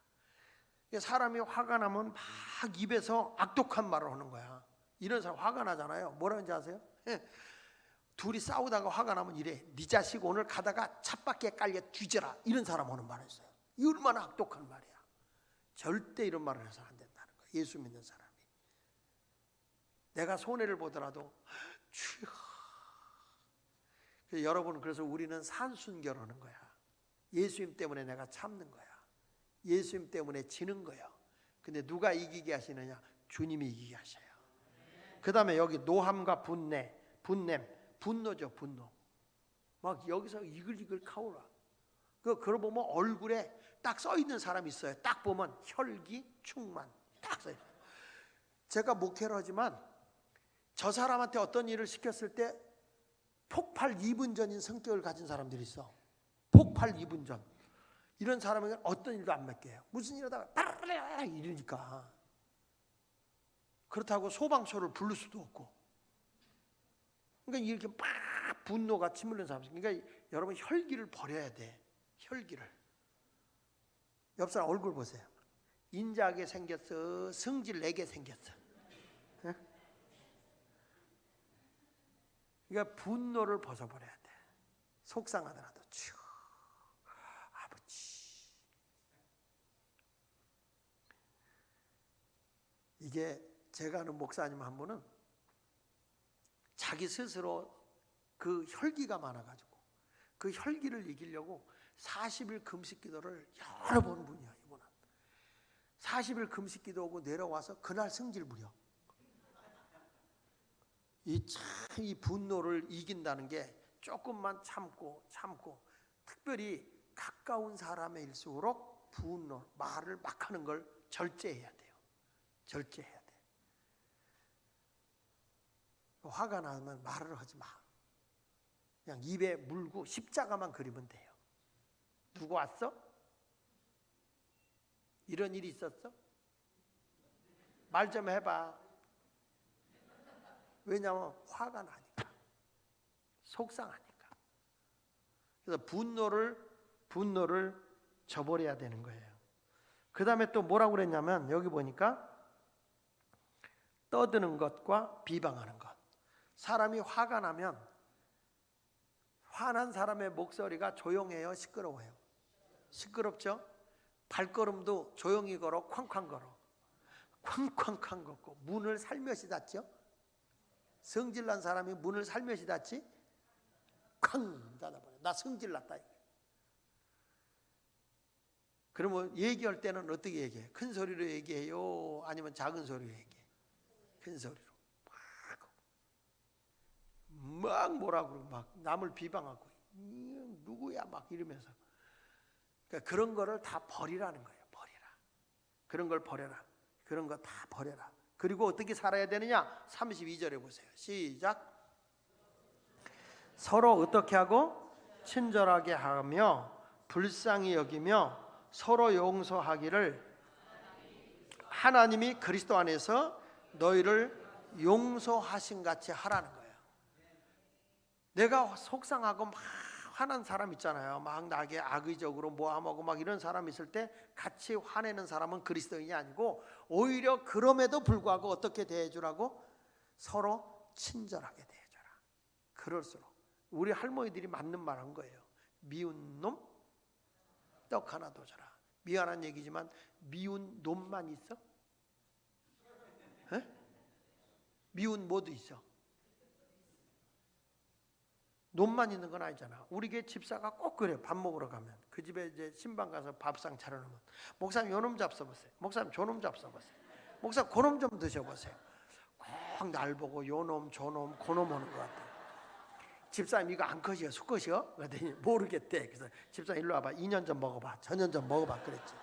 사람이 화가 나면 막 입에서 악독한 말을 하는 거야. 이런 사람 화가 나잖아요. 뭐라는지 아세요? 둘이 싸우다가 화가 나면 이래. 네 자식 오늘 가다가 찻밖에 깔려 뒤져라. 이런 사람 하는 말을 했어요. 이 얼마나 악독한 말이야. 절대 이런 말을 해서는 안 된다는 거예요. 예수 믿는 사람이. 내가 손해를 보더라도 주여. 여러분, 그래서 우리는 산순결하는 거야. 예수님 때문에 내가 참는 거야. 예수님 때문에 지는 거야. 근데 누가 이기게 하시느냐? 주님이 이기게 하셔요. 그 다음에 여기 노함과 분냄, 분노죠. 분노. 막 여기서 이글이글 카오라. 그러고 보면 얼굴에 딱 써있는 사람이 있어요. 딱 보면 혈기 충만 딱 써있어요. 제가 목회를 하지만 저 사람한테 어떤 일을 시켰을 때 폭발 2분 전인 성격을 가진 사람들이 있어. 폭발 2분 전. 이런 사람에게 어떤 일도 안 맡겨요. 무슨 일 하다가 따라라라 이러니까. 그렇다고 소방서를 부를 수도 없고. 그러니까 이렇게 막 분노가 치밀는 사람. 그러니까 여러분 혈기를 버려야 돼. 혈기를. 옆 사람 얼굴 보세요. 인자하게 생겼어. 성질 내게 생겼어. 네? 그러니까 분노를 벗어버려야 돼. 속상하더라도 주 아버지. 이게 제가 아는 목사님 한 분은 자기 스스로 그 혈기가 많아가지고 그 혈기를 이기려고 40일 금식 기도를 여러 번 분이야. 이분은 40일 금식 기도하고 내려와서 그날 성질 부려. 이 분노를 이긴다는 게 조금만 참고 특별히 가까운 사람일수록 분노, 말을 막 하는 걸 절제해야 돼요. 절제해야 돼. 화가 나면 말을 하지 마. 그냥 입에 물고 십자가만 그리면 돼요. 누구 왔어? 이런 일이 있었어? 말 좀 해봐. 왜냐하면 화가 나니까, 속상하니까. 그래서 분노를 저버려야 되는 거예요. 그 다음에 또 뭐라고 그랬냐면 여기 보니까 떠드는 것과 비방하는 것. 사람이 화가 나면 화난 사람의 목소리가 조용해요, 시끄러워요? 시끄럽죠? 발걸음도 조용히 걸어, 쾅쾅 걸어. 쾅쾅쾅 걷고 문을 살며시 닫죠? 성질난 사람이 문을 살며시 닫지? 쾅 닫아버려. 나 성질났다. 그러면 얘기할 때는 어떻게 얘기해? 큰 소리로 얘기해요? 아니면 작은 소리로 얘기해? 큰 소리로. 막 뭐라 그러고 막 남을 비방하고 누구야 막 이러면서. 그러니까 그런 거를 다 버리라는 거예요. 버리라. 그런 걸 버려라. 그런 거 다 버려라. 그리고 어떻게 살아야 되느냐? 32절에 보세요. 시작. 서로 어떻게 하고? 친절하게 하며 불쌍히 여기며 서로 용서하기를 하나님이 그리스도 안에서 너희를 용서하신 같이 하라는 거예요. 내가 속상하고 막 화난 사람 있잖아요. 막 나에게 악의적으로 모함하고 막 이런 사람 있을 때 같이 화내는 사람은 그리스도인이 아니고 오히려 그럼에도 불구하고 어떻게 대해주라고? 서로 친절하게 대해줘라. 그럴수록 우리 할머니들이 맞는 말 한 거예요. 미운 놈 떡 하나 더 줘라. 미안한 얘기지만 미운 놈만 있어? 에? 미운 뭐도 있어. 놈만 있는 건 아니잖아. 우리 교회 집사가 꼭 그래. 밥 먹으러 가면 그 집에 이제 신방 가서 밥상 차려놓으면 목사님 요놈 잡숴보세요. 목사님 저놈 잡숴보세요. 목사님 그놈 좀 드셔보세요. 꼭 날 보고 요놈 저놈 그놈 하는 것 같아요. 집사님 이거 안 컷이요? 수컷이요? 그랬더니 모르겠대. 그래서 집사님 일로 와봐. 2년 전 먹어봐. 전년 전 먹어봐. 그랬지.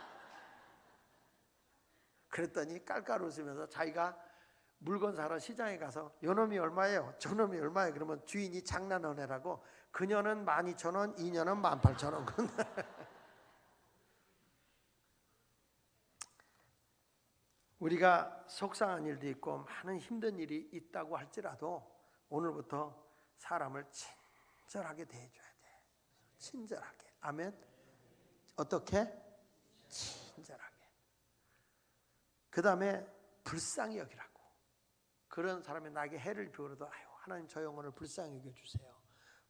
그랬더니 깔깔 웃으면서 자기가 물건 사러 시장에 가서 요놈이 얼마예요? 저놈이 얼마예요? 그러면 주인이 장난하느라고 그녀는 12,000원, 2년은 18,000원. 우리가 속상한 일도 있고 많은 힘든 일이 있다고 할지라도 오늘부터 사람을 친절하게 대해줘야 돼. 친절하게. 아멘. 어떻게? 친절하게. 그 다음에 불쌍히 여기라고. 그런 사람이 나에게 해를 비우려도 아유 하나님 저 영혼을 불쌍히 여겨주세요.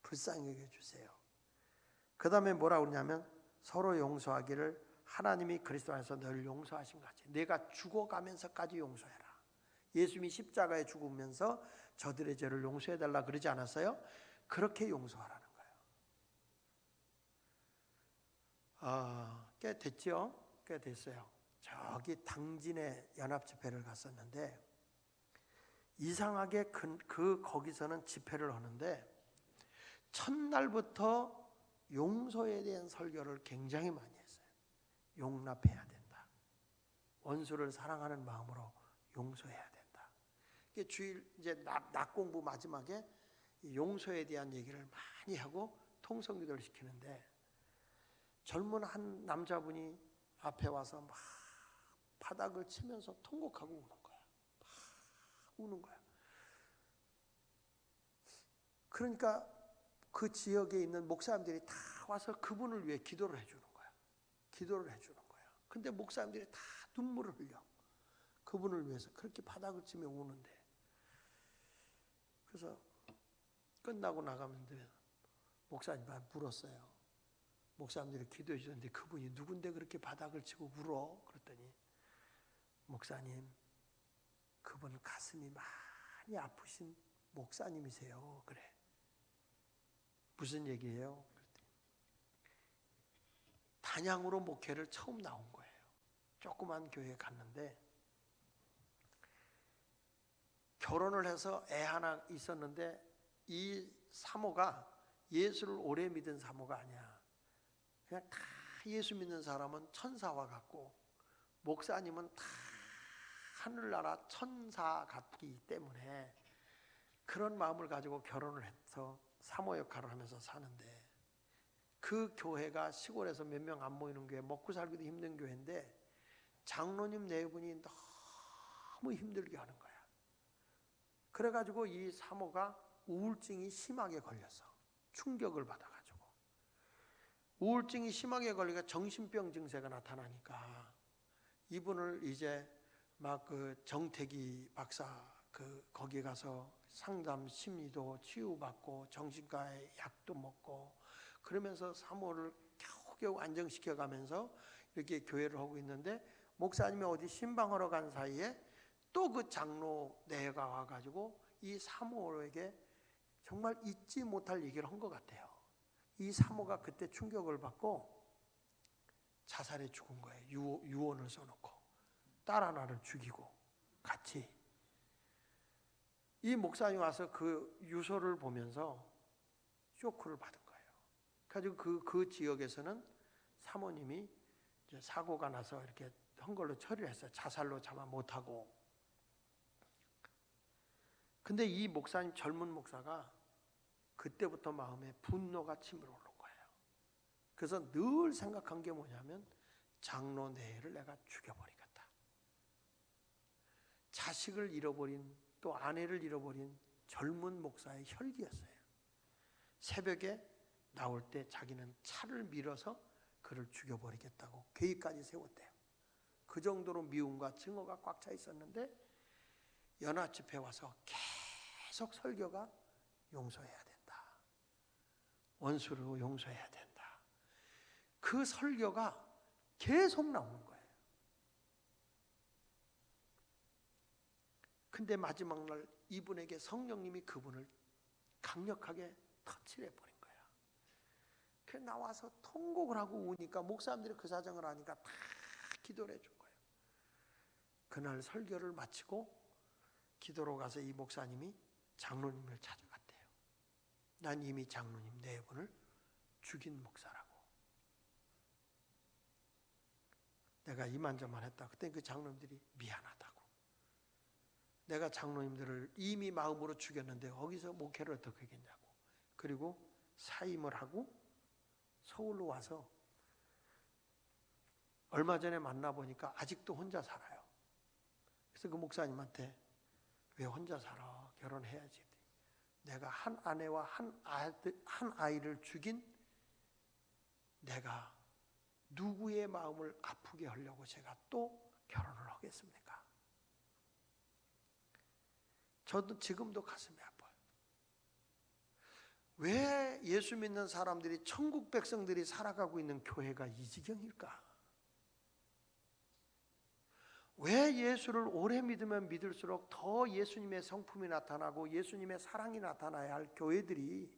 불쌍히 여겨주세요. 그 다음에 뭐라고 그러냐면 서로 용서하기를 하나님이 그리스도 안에서 너를 용서하신 것 같이. 내가 죽어가면서까지 용서해라. 예수님이 십자가에 죽으면서 저들의 죄를 용서해달라 그러지 않았어요? 그렇게 용서하라는 거예요. 꽤 됐죠? 꽤 됐어요. 저기 당진에 연합집회를 갔었는데 이상하게 거기서는 집회를 하는데 첫날부터 용서에 대한 설교를 굉장히 많이 했어요. 용납해야 된다. 원수를 사랑하는 마음으로 용서해야 된다. 이게 주일 이제 낮 공부 마지막에 용서에 대한 얘기를 많이 하고 통성기도를 시키는데 젊은 한 남자분이 앞에 와서 막 바닥을 치면서 통곡하고 우는 거야. 막 우는 거야. 그러니까 그 지역에 있는 목사님들이 다 와서 그분을 위해 기도를 해주는 거야. 기도를 해주는 거야. 근데 목사님들이 다 눈물을 흘려. 그분을 위해서 그렇게 바닥을 치며 우는데. 그래서 끝나고 나가면 목사님한테 물었어요. 목사님들이 기도해 주는데 그분이 누군데 그렇게 바닥을 치고 울어? 그랬더니 목사님 그분 가슴이 많이 아프신 목사님이세요. 그래. 무슨 얘기예요? 단양으로 목회를 처음 나온 거예요. 조그만 교회에 갔는데 결혼을 해서 애 하나 있었는데 이 사모가 예수를 오래 믿은 사모가 아니야. 그냥 다 예수 믿는 사람은 천사와 같고 목사님은 다 하늘나라 천사 같기 때문에 그런 마음을 가지고 결혼을 해서 사모 역할을 하면서 사는데 그 교회가 시골에서 몇 명 안 모이는 교회, 먹고 살기도 힘든 교회인데 장로님 네 분이 너무 힘들게 하는 거야. 그래가지고 이 사모가 우울증이 심하게 걸려서 충격을 받아가지고 우울증이 심하게 걸리니까 정신병 증세가 나타나니까 이분을 이제 막 그 정태기 박사 거기 가서 상담 심리도 치유받고 정신과에 약도 먹고 그러면서 사모를 겨우겨우 안정시켜 가면서 이렇게 교회를 하고 있는데 목사님이 어디 신방하러 간 사이에 또 그 장로 내가 와가지고 이 사모에게 정말 잊지 못할 얘기를 한 것 같아요. 이 사모가 그때 충격을 받고 자살해 죽은 거예요. 유언을 써놓고 딸 하나를 죽이고 같이. 이 목사님이 와서 그 유서를 보면서 쇼크를 받은 거예요. 그래가지고 그 지역에서는 사모님이 이제 사고가 나서 이렇게 한 걸로 처리를 했어요. 자살로 차마 못하고. 근데 이 목사님, 젊은 목사가 그때부터 마음에 분노가 치밀어 오른 거예요. 그래서 늘 생각한 게 뭐냐면 장로 내를 내가 죽여버리겠다. 자식을 잃어버린 또 아내를 잃어버린 젊은 목사의 혈기였어요. 새벽에 나올 때 자기는 차를 밀어서 그를 죽여버리겠다고 계획까지 세웠대요. 그 정도로 미움과 증오가 꽉 차 있었는데 연화 집회 와서 계속 설교가 용서해야 된다. 원수를 용서해야 된다. 그 설교가 계속 나오는 거예요. 근데 마지막 날 이분에게 성령님이 그분을 강력하게 터치를 해버린 거야. 그래서 나와서 통곡을 하고 우니까 목사님들이 그 사정을 아니까 다 기도를 해준 거예요. 그날 설교를 마치고 기도로 가서 이 목사님이 장로님을 찾아갔대요. 난 이미 장로님 네 분을 죽인 목사라고. 내가 이만저만 했다. 그때 그 장로님들이 미안하다고. 내가 장로님들을 이미 마음으로 죽였는데 거기서 목회를 어떻게 하겠냐고. 그리고 사임을 하고 서울로 와서 얼마 전에 만나보니까 아직도 혼자 살아요. 그래서 그 목사님한테 왜 혼자 살아? 결혼해야지. 내가 한 아내와 한 아이를 죽인 내가 누구의 마음을 아프게 하려고 제가 또 결혼을 하겠습니까? 저도 지금도 가슴이 아파요. 왜 예수 믿는 사람들이 천국 백성들이 살아가고 있는 교회가 이 지경일까? 왜 예수를 오래 믿으면 믿을수록 더 예수님의 성품이 나타나고 예수님의 사랑이 나타나야 할 교회들이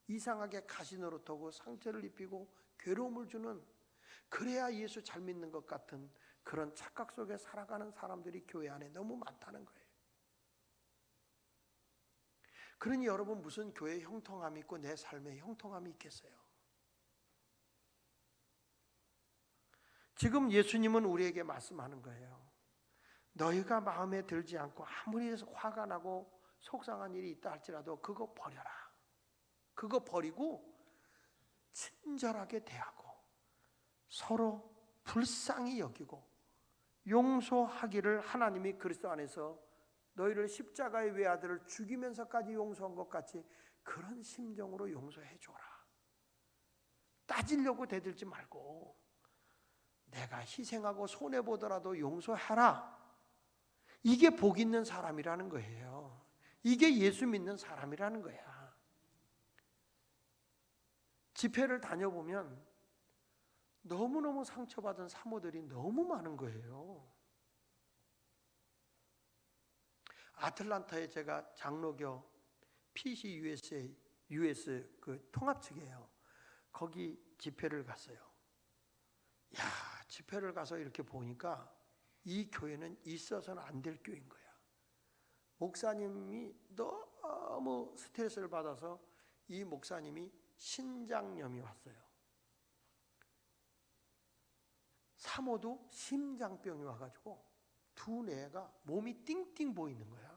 이상하게 가시노릇하고 상처를 입히고 괴로움을 주는, 그래야 예수 잘 믿는 것 같은 그런 착각 속에 살아가는 사람들이 교회 안에 너무 많다는 거예요. 그러니 여러분, 무슨 교회 형통함이 있고 내 삶에 형통함이 있겠어요? 지금 예수님은 우리에게 말씀하는 거예요. 너희가 마음에 들지 않고 아무리 화가 나고 속상한 일이 있다 할지라도 그거 버려라. 그거 버리고 친절하게 대하고 서로 불쌍히 여기고 용서하기를 하나님이 그리스도 안에서 너희를 십자가의 외아들을 죽이면서까지 용서한 것 같이 그런 심정으로 용서해 줘라. 따지려고 대들지 말고 내가 희생하고 손해보더라도 용서하라. 이게 복 있는 사람이라는 거예요. 이게 예수 믿는 사람이라는 거야. 집회를 다녀보면 너무너무 상처받은 사모들이 너무 많은 거예요. 아틀란타에 제가 장로교 PC US 그 통합 측이에요. 거기 집회를 갔어요. 야, 집회를 가서 이렇게 보니까 이 교회는 있어서는 안 될 교회인 거야. 목사님이 너무 스트레스를 받아서 이 목사님이 신장염이 왔어요. 사모도 심장병이 와가지고 두뇌가 몸이 띵띵 보이는 거야.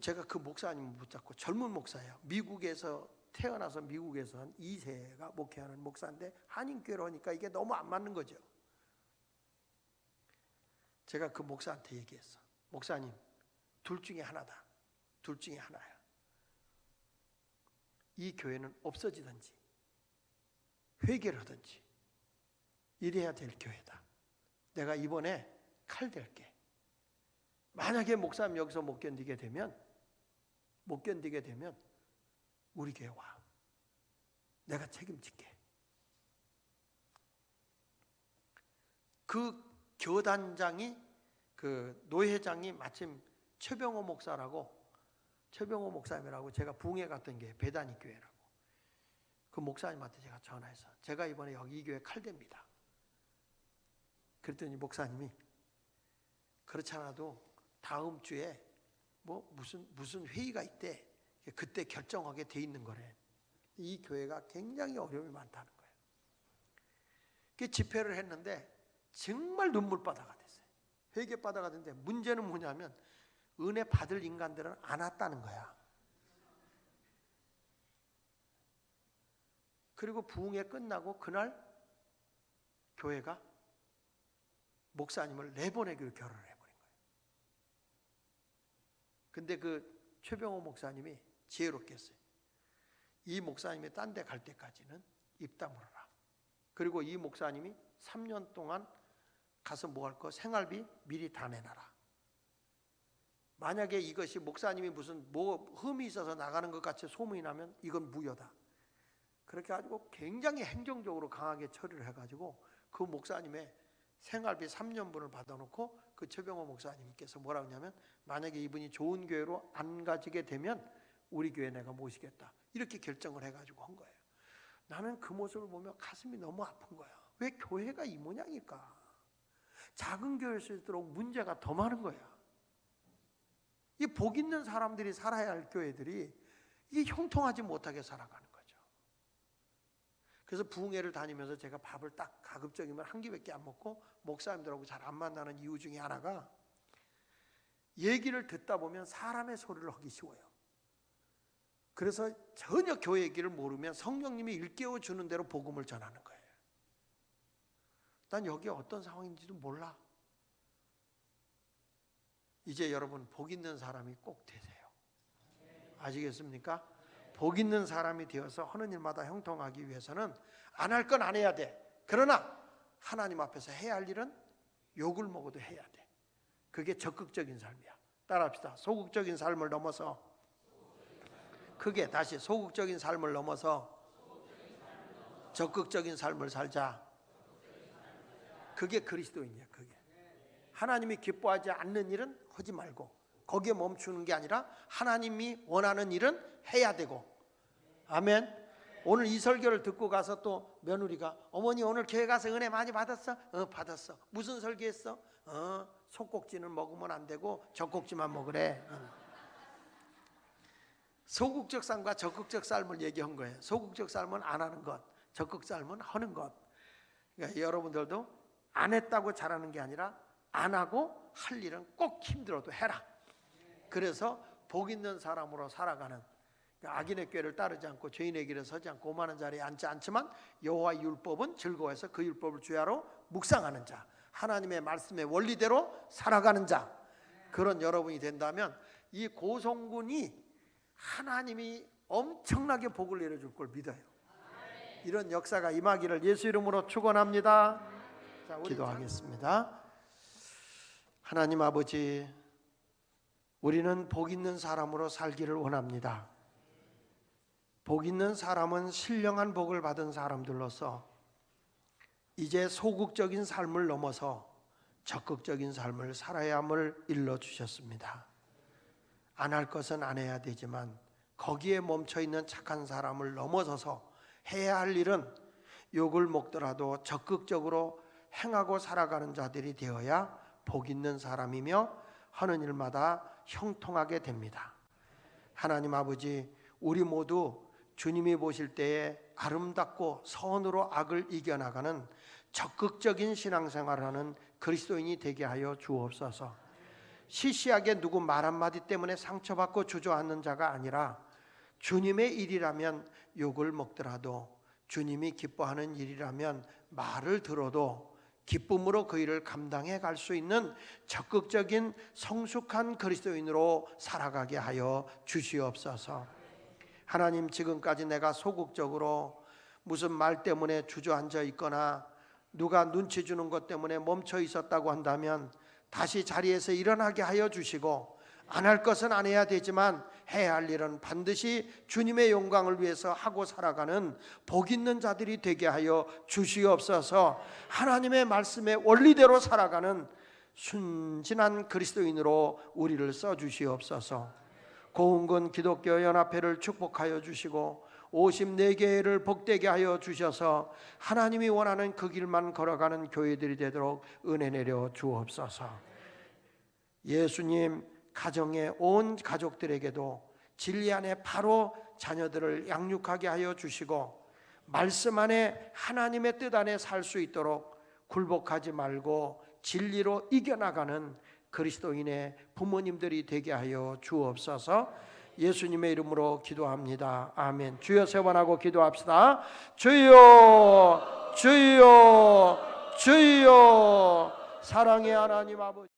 제가 그 목사님을 붙잡고, 젊은 목사예요. 미국에서 태어나서 미국에서 한 2세가 목회하는 목사인데 한인교회로 하니까 이게 너무 안 맞는 거죠. 제가 그 목사한테 얘기했어. 목사님, 둘 중에 하나다. 둘 중에 하나야. 이 교회는 없어지든지 회개를 하든지 이래야 될 교회다. 내가 이번에 칼 댈게. 만약에 목사님 여기서 못 견디게 되면 우리 교회 와. 내가 책임질게. 그 교단장이, 그 노회장이 마침 최병호 목사님이라고 제가 부흥회 갔던 게 배단위 교회라고. 그 목사님한테 제가 전화해서 제가 이번에 여기 이 교회 칼댑니다. 그랬더니 목사님이 그렇지 않아도 다음 주에 뭐 무슨 회의가 있대. 그때 결정하게 돼 있는 거래. 이 교회가 굉장히 어려움이 많다는 거예요. 그 집회를 했는데 정말 눈물바다가 됐어요. 회개바다가 됐는데 문제는 뭐냐면 은혜 받을 인간들은 안 왔다는 거야. 그리고 부흥회 끝나고 그날 교회가 목사님을 내보내기로 결혼을 해버린 거예요. 근데 그 최병호 목사님이 지혜롭게 했어요. 이 목사님이 딴 데 갈 때까지는 입 다물어라. 그리고 이 목사님이 3년 동안 가서 뭐 할 거 생활비 미리 다 내놔라. 만약에 이것이 목사님이 무슨 뭐 흠이 있어서 나가는 것 같이 소문이 나면 이건 무효다. 그렇게 가지고 굉장히 행정적으로 강하게 처리를 해가지고 그 목사님의 생활비 3년분을 받아놓고 그 최병호 목사님께서 뭐라 그러냐면 만약에 이분이 좋은 교회로 안 가지게 되면 우리 교회 내가 모시겠다. 이렇게 결정을 해가지고 한 거예요. 나는 그 모습을 보며 가슴이 너무 아픈 거야. 왜 교회가 이 모양일까? 작은 교회일수록 문제가 더 많은 거야. 이 복 있는 사람들이 살아야 할 교회들이 이게 형통하지 못하게 살아가는 거죠. 그래서 부흥회를 다니면서 제가 밥을 딱 가급적이면 한 끼밖에 안 먹고 목사님들하고 잘 안 만나는 이유 중에 하나가 얘기를 듣다 보면 사람의 소리를 하기 쉬워요. 그래서 전혀 교회 얘기를 모르면 성령님이 일깨워 주는 대로 복음을 전하는 거예요. 난 여기 어떤 상황인지도 몰라. 이제 여러분 복 있는 사람이 꼭 되세요. 아시겠습니까? 복 있는 사람이 되어서 하는 일마다 형통하기 위해서는 안 할 건 안 해야 돼. 그러나 하나님 앞에서 해야 할 일은 욕을 먹어도 해야 돼. 그게 적극적인 삶이야. 따라합시다. 소극적인 삶을 넘어서, 크게 다시 소극적인 삶을 넘어서 적극적인 삶을 살자. 그게 그리스도인이야. 그게 하나님이 기뻐하지 않는 일은 하지 말고 거기에 멈추는 게 아니라 하나님이 원하는 일은 해야 되고. 아멘. 오늘 이 설교를 듣고 가서 또 며느리가 어머니 오늘 교회 가서 은혜 많이 받았어? 받았어. 무슨 설교했어? 속꼭지는 먹으면 안 되고 젖꼭지만 먹으래. 소극적 삶과 적극적 삶을 얘기한 거예요. 소극적 삶은 안 하는 것, 적극 삶은 하는 것. 그러니까 여러분들도 안 했다고 잘하는 게 아니라 안 하고 할 일은 꼭 힘들어도 해라. 그래서 복 있는 사람으로 살아가는, 악인의 꾀를 따르지 않고 죄인의 길에 서지 않고 오만한 자리에 앉지 않지만 여호와의 율법은 즐거워해서 그 율법을 주야로 묵상하는 자, 하나님의 말씀의 원리대로 살아가는 자, 그런 여러분이 된다면 이 고성군이 하나님이 엄청나게 복을 내려줄 걸 믿어요. 이런 역사가 임하기를 예수 이름으로 축원합니다. 자, 기도하겠습니다. 하나님 아버지, 우리는 복 있는 사람으로 살기를 원합니다. 복 있는 사람은 신령한 복을 받은 사람들로서 이제 소극적인 삶을 넘어서 적극적인 삶을 살아야 함을 일러주셨습니다. 안 할 것은 안 해야 되지만 거기에 멈춰있는 착한 사람을 넘어서서 해야 할 일은 욕을 먹더라도 적극적으로 행하고 살아가는 자들이 되어야 복 있는 사람이며 하는 일마다 형통하게 됩니다. 하나님 아버지, 우리 모두 주님이 보실 때에 아름답고 선으로 악을 이겨나가는 적극적인 신앙생활하는 그리스도인이 되게 하여 주옵소서. 시시하게 누구 말 한마디 때문에 상처받고 주저앉는 자가 아니라 주님의 일이라면 욕을 먹더라도, 주님이 기뻐하는 일이라면 말을 들어도 기쁨으로 그 일을 감당해 갈 수 있는 적극적인 성숙한 그리스도인으로 살아가게 하여 주시옵소서. 하나님, 지금까지 내가 소극적으로 무슨 말 때문에 주저앉아 있거나 누가 눈치 주는 것 때문에 멈춰 있었다고 한다면 다시 자리에서 일어나게 하여 주시고, 안 할 것은 안 해야 되지만 해야 할 일은 반드시 주님의 영광을 위해서 하고 살아가는 복 있는 자들이 되게 하여 주시옵소서. 하나님의 말씀의 원리대로 살아가는 순진한 그리스도인으로 우리를 써주시옵소서. 고은근 기독교 연합회를 축복하여 주시고 54개를 복되게 하여 주셔서 하나님이 원하는 그 길만 걸어가는 교회들이 되도록 은혜 내려 주옵소서. 예수님 가정의 온 가족들에게도 진리 안에 바로 자녀들을 양육하게 하여 주시고, 말씀 안에 하나님의 뜻 안에 살 수 있도록 굴복하지 말고 진리로 이겨나가는 그리스도인의 부모님들이 되게 하여 주옵소서. 예수님의 이름으로 기도합니다. 아멘. 주여 세 번 하고 기도합시다. 주여, 주여, 주여. 사랑의 하나님 아버지.